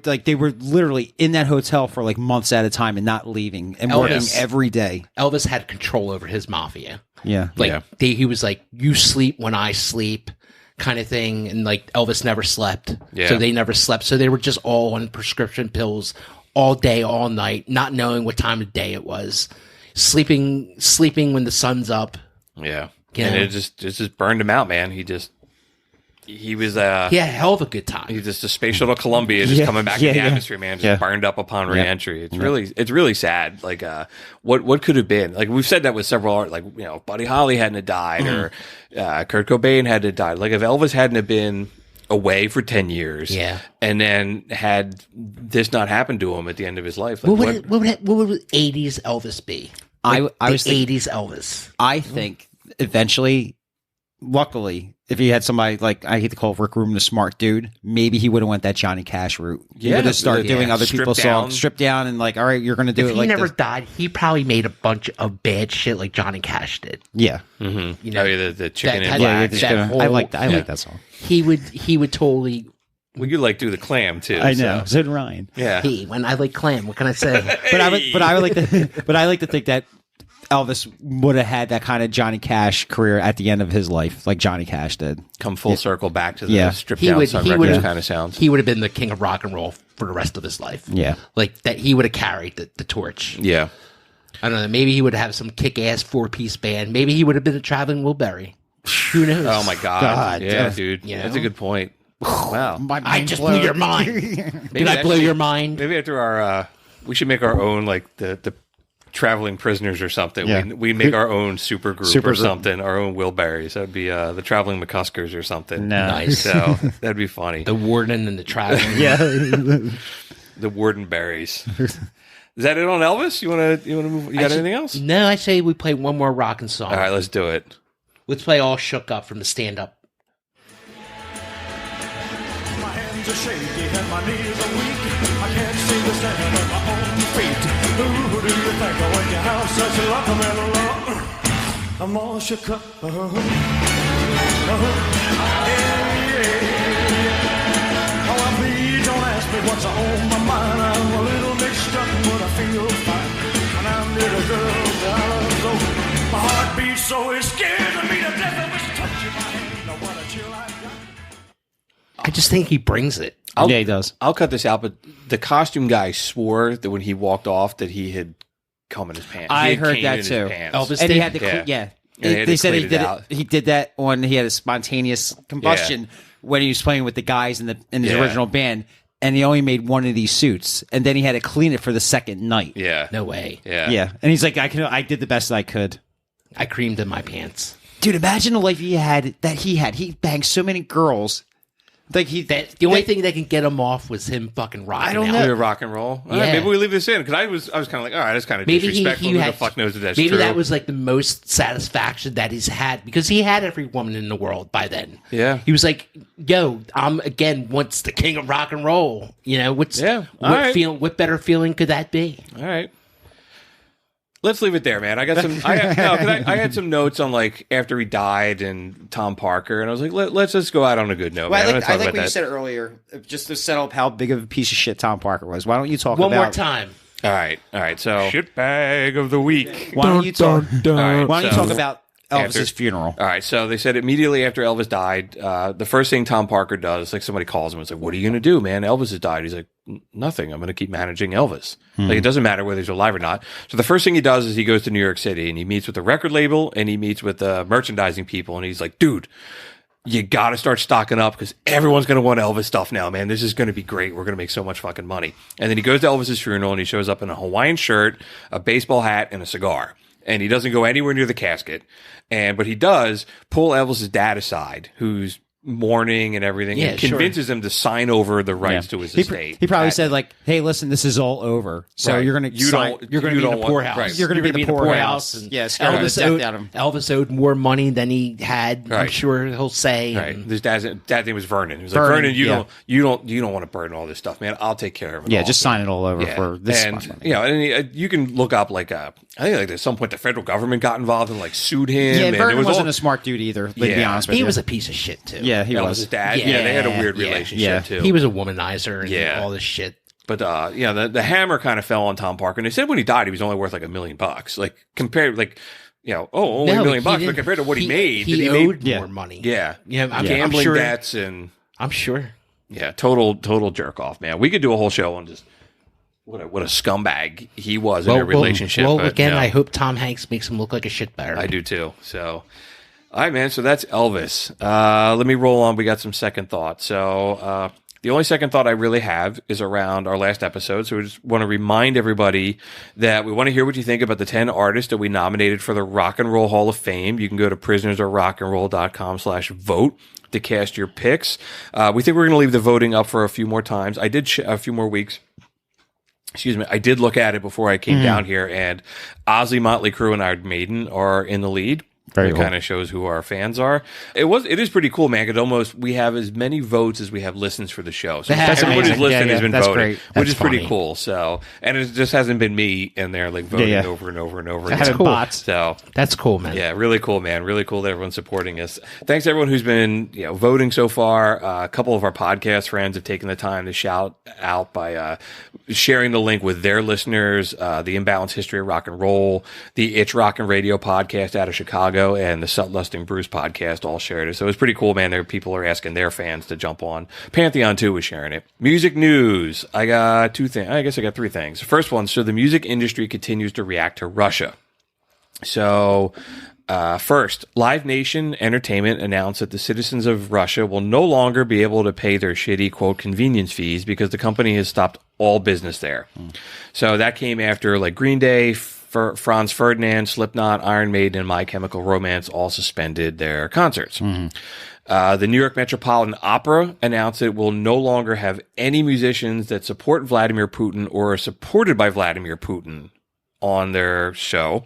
literally in that hotel for like months at a time and not leaving and working Elvis. every day. Elvis had control over his mafia. Yeah. Like Yeah. he was like, you sleep when I sleep, kind of thing. And like Elvis never slept, Yeah. so they never slept. So they were just all on prescription pills all day, all night, not knowing what time of day it was, sleeping when the sun's up. yeah, You and know? it just burned him out, man. He was He had a hell of a good time. he's just a space shuttle Columbia just Yeah, coming back yeah, in the yeah. atmosphere, man. Just Yeah. burned up upon reentry. It's really sad. Like what could have been? Like we've said that with several art, like Buddy Holly hadn't have died, or Kurt Cobain hadn't have died. Like if Elvis hadn't have been away for 10 years, Yeah. and then had this not happened to him at the end of his life, like What would 80s Elvis be? I The was thinking- 80s Elvis. I think eventually, luckily, if he had somebody like, I hate to call Rick Rubin a smart dude, maybe he would have went that Johnny Cash route. He Yeah, would have started yeah. doing other Stripped people's down. songs, stripped down, and like, all right, you're going to do If it he like never this. died, he probably made a bunch of bad shit like Johnny Cash did. Yeah, the chicken that- and yeah, black. just that gonna- whole- I like that song. He would totally. Well, you like do the clam too. I know, So, so did Ryan. yeah. Hey, when I like clam, what can I say? But I would like to, but I like to think that Elvis would have had that kind of Johnny Cash career at the end of his life, like Johnny Cash did. Come full circle back to the Yeah. stripped He down would- Sun he Records would- kind of sounds. He would have been the king of rock and roll for the rest of his life. Yeah. Like that, he would have carried the torch. Yeah. I don't know. Maybe he would have some kick-ass 4-piece band. Maybe he would have been a traveling Wilbury. Who knows? Oh my God. God, yeah, yeah. dude. You That's know? a good point. Wow. I just blew your mind. Did I blow actually- your mind? Maybe after our, we should make our own like the traveling prisoners or something. Yeah. We make our own super group Super or group. something. Our own Wilburys. That'd be the traveling McCuskers or something. No. Nice. So that'd be funny. The warden and the traveling. Yeah. The Wardenberries. Is that it on Elvis? You wanna move? You got anything else? No, I say we play one more rockin' song. All right, let's do it. Let's play All Shook Up from the Stand Up. My hands are shaky and my knees are weak. I can't seem to stand on my own feet. Who do you think of when you have such a luck, man? I'm all shook up. Oh, please don't ask me what's on my mind. I'm a little mixed up, but I feel fine. When I'm near the girl, my heart beats so it scares me to death. I wish touching my hand. I want to chill I got. I just think he brings it. Yeah, he does. I'll cut this out, but the costume guy swore that when he walked off that he had cum in his pants. He I had heard cane that in his too. pants. Elvis And he did? had the Yeah. They said he did that when he had a spontaneous combustion when he was playing with the guys in his original band, and he only made one of these suits, and then he had to clean it for the second night. Yeah. No way. Yeah. And he's like, I did the best I could. I creamed in my pants. Dude, imagine the life he had. He banged so many girls. Like the only thing that can get him off was him fucking rocking. I don't out. know. Rock and roll. All Yeah. right, maybe we leave this in because I was kind of like, all right, that's kind of disrespectful. Who the fuck knows if that's maybe true? that was like the most satisfaction that he's had because he had every woman in the world by then. Yeah. He was like, "Yo, I'm again once the king of rock and roll." You know what better feeling could that be? All right. Let's leave it there, man. I got some. I had some notes on like after he died and Tom Parker, and I was like, let's just go out on a good note. Well, man. I like what you said earlier, just to set up how big of a piece of shit Tom Parker was. Why don't you talk one more time? All right. So shitbag of the week. Why don't you talk? Right, why don't you talk about Elvis's funeral? All right. So they said immediately after Elvis died, the first thing Tom Parker does, like somebody calls him and is like, "What are you going to do, man? Elvis has died." He's like, "Nothing. I'm going to keep managing Elvis. Like it doesn't matter whether he's alive or not." So the first thing he does is he goes to New York City and he meets with the record label and he meets with the merchandising people and he's like, "Dude, you got to start stocking up because everyone's going to want Elvis stuff now, man. This is going to be great. We're going to make so much fucking money." And then he goes to Elvis's funeral and he shows up in a Hawaiian shirt, a baseball hat, and a cigar. And he doesn't go anywhere near the casket. But he does pull Elvis's dad aside, who's mourning and everything, and convinces him to sign over the rights to his estate. He probably said like, "Hey, listen, this is all over. So you're going to be in the poorhouse. Right. You're going to be in the poorhouse." And Elvis owed more money than he had. Right. I'm sure he'll say. Right. His dad's name was Vernon. He was like, "Vernon, you don't want to burden all this stuff, man. I'll take care of it. Yeah, all." just sign it all over for this. And you can look up like I think like at some point the federal government got involved and like sued him. Yeah, and Vernon wasn't a smart dude either. To be honest with you, he was a piece of shit too. Yeah, he was. His dad. Yeah, they had a weird relationship too. He was a womanizer and all this shit. But the hammer kind of fell on Tom Parker. And they said when he died, he was only worth like $1 million. Like compared, like only $1 million. But compared to what he made, he owed more money. Yeah, I'm gambling sure, debts and I'm sure. Yeah, total jerk off, man. We could do a whole show on just what a scumbag he was in their relationship. Well, again, I hope Tom Hanks makes him look like a shitbag. I do too. So, all right, man. So that's Elvis. Let me roll on. We got some second thoughts. So, the only second thought I really have is around our last episode. So we just want to remind everybody that we want to hear what you think about the 10 artists that we nominated for the Rock and Roll Hall of Fame. You can go to prisonersofrockandroll.com/vote to cast your picks. We think we're going to leave the voting up for a few more times. I did a few more weeks. Excuse me. I did look at it before I came down here, and Ozzy, Motley Crue, and Iron Maiden are in the lead. It kind of shows who our fans are. It is pretty cool, man. Because we have as many votes as we have listens for the show. So everybody who's listening has been voting, which is pretty cool. So, and it just hasn't been me in there like voting over and over and over again. That's cool. So that's cool, man. Yeah, really cool, man. Really cool that everyone's supporting us. Thanks to everyone who's been voting so far. A couple of our podcast friends have taken the time to shout out by sharing the link with their listeners. The Imbalanced History of Rock and Roll, the It's Rockin' Radio podcast out of Chicago, and the Sutlusting Bruce podcast all shared it. So it was pretty cool, man. There people are asking their fans to jump on. Pantheon too was sharing it. Music news. I got two things. I guess I got three things. First one. So the music industry continues to react to Russia. So first, Live Nation Entertainment announced that the citizens of Russia will no longer be able to pay their shitty, quote, convenience fees because the company has stopped all business there. So that came after like Green Day, Franz Ferdinand, Slipknot, Iron Maiden, and My Chemical Romance all suspended their concerts. The New York Metropolitan Opera announced it will no longer have any musicians that support Vladimir Putin or are supported by Vladimir Putin on their show.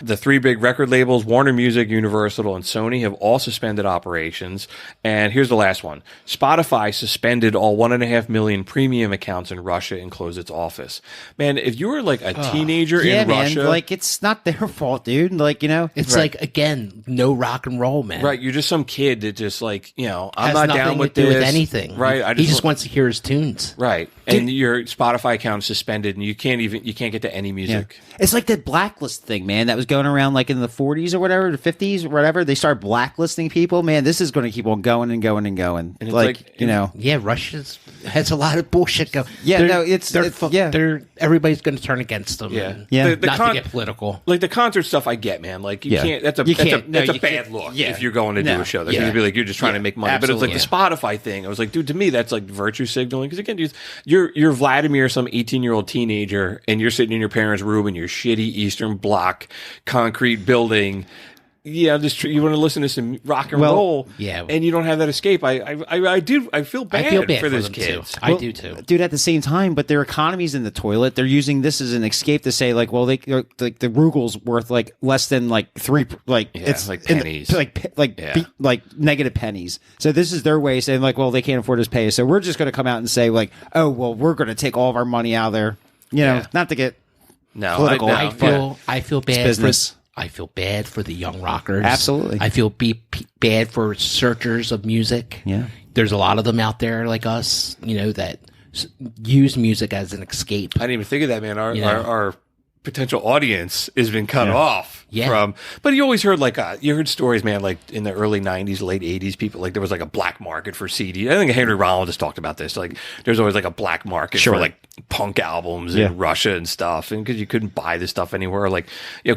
The three big record labels, Warner Music, Universal, and Sony, have all suspended operations. And here's the last one. Spotify suspended all 1.5 million premium accounts in Russia and closed its office. Man, if you were like a teenager in Russia... like, it's not their fault, dude. Like, It's like, again, no rock and roll, man. Right, you're just some kid that just like, I'm has not nothing down with to do this. with anything. Right. He just wants to hear his tunes. Right. And your Spotify account is suspended and you can't get to any music. Yeah. It's like that Blacklist thing, man, that was going around like in the 40s or whatever, the 50s or whatever. They started blacklisting people. Man, this is going to keep on going and going and going. And it's like, you know. Yeah, Russia has a lot of bullshit going. Yeah, no, everybody's going to turn against them. Yeah. and Yeah. The not con- to get political. Like the concert stuff, I get, man. Like you Yeah. can't. That's a You that's can't. No, a you bad can't. look Yeah. if you're going to do No. a show. That's Yeah. gonna be like you're just trying to make money. Absolutely. But it's like the Spotify thing. I was like, dude, to me that's like virtue signaling because again, you're Vladimir, some 18-year-old teenager, and you're sitting in your parents' room in your shitty Eastern Bloc concrete building. Yeah, you want to listen to some rock and roll, yeah. and you don't have that escape. I feel bad, I feel bad for for those them kids. too. I do too. Dude, at the same time, but their economy's in the toilet. They're using this as an escape to say, like, well, like the rugal's worth like less than like three, like it's like pennies, like negative pennies. So this is their way of saying, like, well, they can't afford to pay us, so we're just going to come out and say, like, oh, well, we're going to take all of our money out of there. You know, not to get political. I feel bad business. I feel bad for the young rockers. Absolutely. I feel bad for searchers of music. Yeah. There's a lot of them out there like us, you know, that use music as an escape. I didn't even think of that, man. Yeah. Our potential audience has been cut off from. But you always heard you heard stories, man. Like in the early '90s, late '80s, people like there was like a black market for CD. I think Henry Rollins just talked about this. Like there's always like a black market for like punk albums in Russia and stuff, and because you couldn't buy this stuff anywhere. Like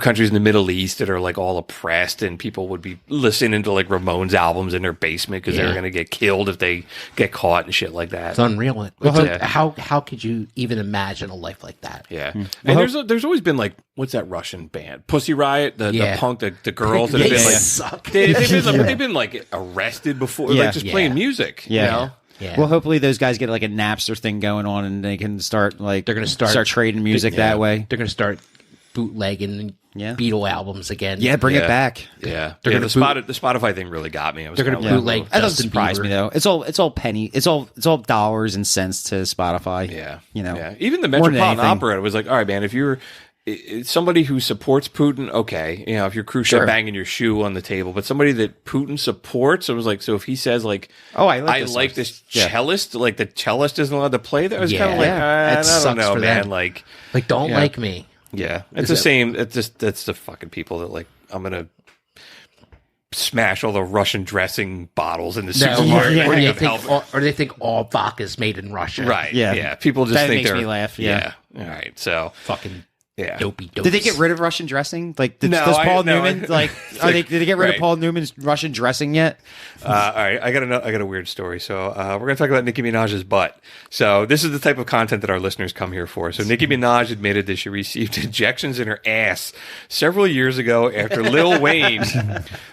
countries in the Middle East that are like all oppressed, and people would be listening to like Ramones albums in their basement because they were going to get killed if they get caught and shit like that. It's unreal. How could you even imagine a life like that? Yeah, and there's always been like what's that Russian band Pussy Riot, the punk, the girls that have been like suck. they've been like arrested before, like just playing music. Yeah. You know? Yeah. Well, hopefully those guys get like a Napster thing going on, and they can start like They're going to start trading music that way. They're going to start bootlegging Beatle albums again. Yeah, bring it back. Yeah, They're gonna the Spotify thing really got me. They're going to bootleg. That doesn't Justin surprise Bieber. me though. It's all penny. It's all dollars and cents to Spotify. Yeah, you know. Yeah. Even the More than Metropolitan anything. Opera was like, all right, man, if you're somebody who supports Putin, okay, if you're Khrushchev banging your shoe on the table, but somebody that Putin supports, it was like, so if he says like, oh, I like this cellist, like the cellist isn't allowed to play there, I was kind of like, It I don't sucks know, for man, them. like Don't like me. yeah, it's the same. It's just that's the fucking people that like I'm gonna smash all the Russian dressing bottles in the supermarket. Or they think all vodka is made in Russia. Right. Yeah. Yeah. People just That think makes they're me laugh, Yeah. All right. So Fucking yeah. dopey. Did they get rid of Russian dressing? Like, does Paul no, Newman did they get rid of Right. Paul Newman's Russian dressing yet? All right, I got a weird story. So we're going to talk about Nicki Minaj's butt. So this is the type of content that our listeners come here for. So Nicki Minaj admitted that she received injections in her ass several years ago after Lil Wayne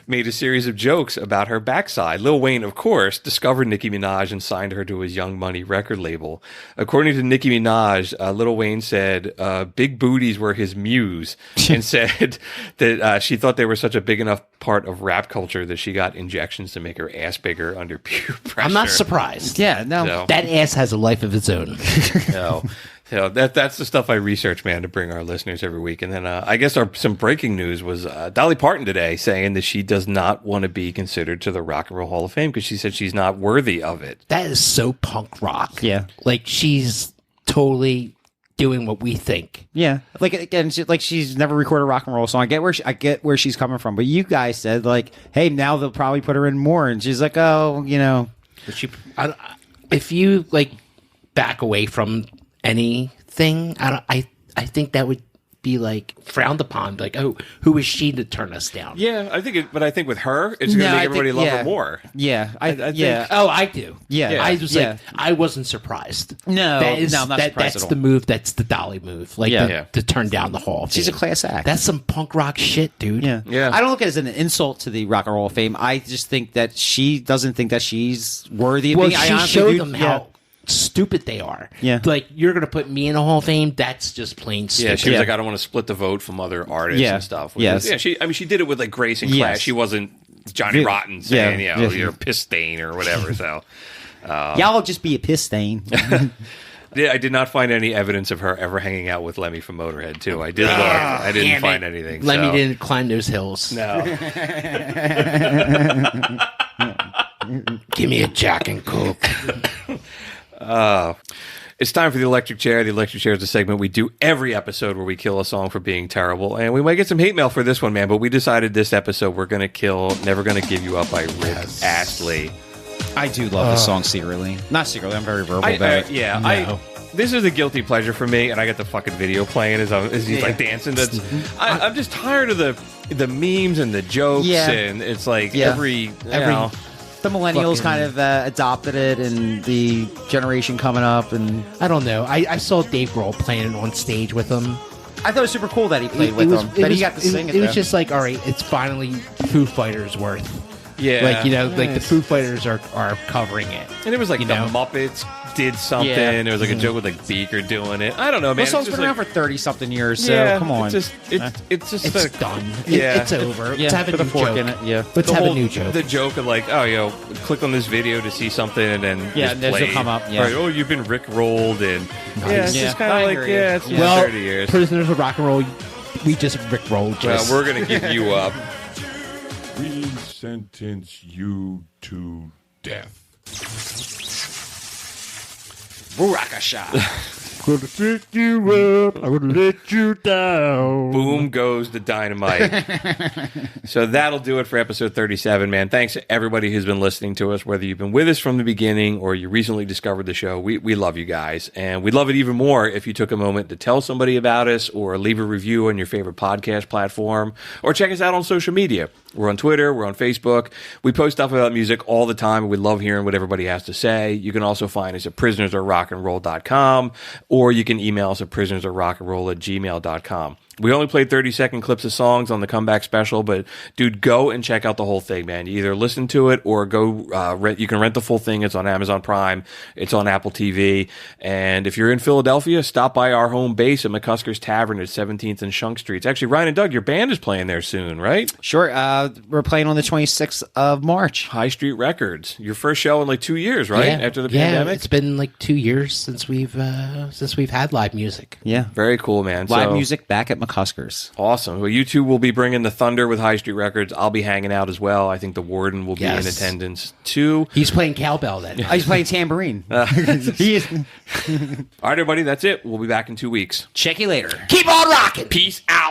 made a series of jokes about her backside. Lil Wayne, of course, discovered Nicki Minaj and signed her to his Young Money record label. According to Nicki Minaj, Lil Wayne said big booties were his muse and said that she thought they were such a big enough part of rap culture that she got injections to make her ass bigger under peer pressure. I'm not surprised. Yeah, no. So- That ass has a life of its own. No. So that's the stuff I research, man, to bring our listeners every week. And then I guess some breaking news was Dolly Parton today saying that she does not want to be considered to the Rock and Roll Hall of Fame because she said she's not worthy of it. That is so punk rock. Yeah. Like she's totally doing what we think. Yeah, like again, she's never recorded a rock and roll song. I get where she's coming from, but you guys said like, hey, now they'll probably put her in more, and she's like, oh, But if you like back away from anything, I think that would be like frowned upon. Like, oh, who is she to turn us down? Yeah, I think with her, it's going to make everybody love her more. Yeah, I think- Oh, I do. Yeah. I was like, I wasn't surprised. No, that is, no, I'm not surprised that's at all. the move. That's the Dolly move. Like to turn down the Hall of She's a Fame. class act. That's some punk rock shit, dude. Yeah. I don't look at it as an insult to the Rock and Roll of Fame. I just think that she doesn't think that she's worthy of Well, being. she showed them how stupid they are. Yeah. Like, you're going to put me in a Hall of Fame? That's just plain stupid. Yeah, she was like, I don't want to split the vote from other artists and stuff. Yes. Yeah, she did it with like grace and class. Yes. She wasn't Johnny Rotten saying, Yeah. you're a piss stain or whatever. So y'all just be a piss stain. I did not find any evidence of her ever hanging out with Lemmy from Motorhead, too. I did look. I didn't find anything. Lemmy so. didn't climb those hills. No. Give me a Jack and Coke. It's time for the electric chair. The electric chair is a segment we do every episode where we kill a song for being terrible. And we might get some hate mail for this one, man, but we decided this episode we're going to kill Never Gonna Give You Up by Rick Astley. I do love this song secretly. Not secretly, I'm very verbal about it. Yeah, this is a guilty pleasure for me, and I got the fucking video playing as he's like dancing. I'm just tired of the memes and the jokes, and it's like every the millennials kind of adopted it, and the generation coming up, and I don't know. I saw Dave Grohl playing it on stage with him. I thought it was super cool that he played with them. That he got to sing it. It was just like, all right, it's finally Foo Fighters worth. Yeah, like like the Foo Fighters are covering it, and it was like the Muppets did something. Yeah. There was like a joke with like Beaker doing it. I don't know, man. The song's been around for 30-something years, so come on. It's done. It's over. Let's have a new joke in it. Yeah, let's have a new joke. The joke of like, oh, click on this video to see something, and then this will come up. Yeah. Right, oh, you've been Rick rolled, and it's just kind of like it's been 30 years. Prisoners of Rock and Roll, we just Rick rolled. Well, we're gonna give you up. We sentence you to death. Rakasha. Gonna pick you up, I'm gonna let you down. Boom goes the dynamite. So that'll do it for episode 37, man. Thanks to everybody who's been listening to us, whether you've been with us from the beginning or you recently discovered the show. We love you guys. And we'd love it even more if you took a moment to tell somebody about us or leave a review on your favorite podcast platform or check us out on social media. We're on Twitter. We're on Facebook. We post stuff about music all the time. We love hearing what everybody has to say. You can also find us at prisonersofrockandroll.com, or you can email us at prisonersofrockandroll@gmail.com. We only played 30-second clips of songs on the comeback special, but dude, go and check out the whole thing, man. You either listen to it or go rent. You can rent the full thing. It's on Amazon Prime. It's on Apple TV. And if you're in Philadelphia, stop by our home base at McCusker's Tavern at 17th and Shunk Streets. Actually, Ryan and Doug, your band is playing there soon, right? Sure. We're playing on the 26th of March. High Street Records. Your first show in like 2 years, right? After the pandemic. It's been like 2 years since we've had live music. Yeah, very cool, man. Live music back at McCuskers. Awesome. Well, you two will be bringing the thunder with High Street Records. I'll be hanging out as well. I think the Warden will be in attendance too. He's playing cowbell then. He's playing tambourine. All right, everybody, that's it. We'll be back in 2 weeks. Check you later. Keep on rocking. Peace out.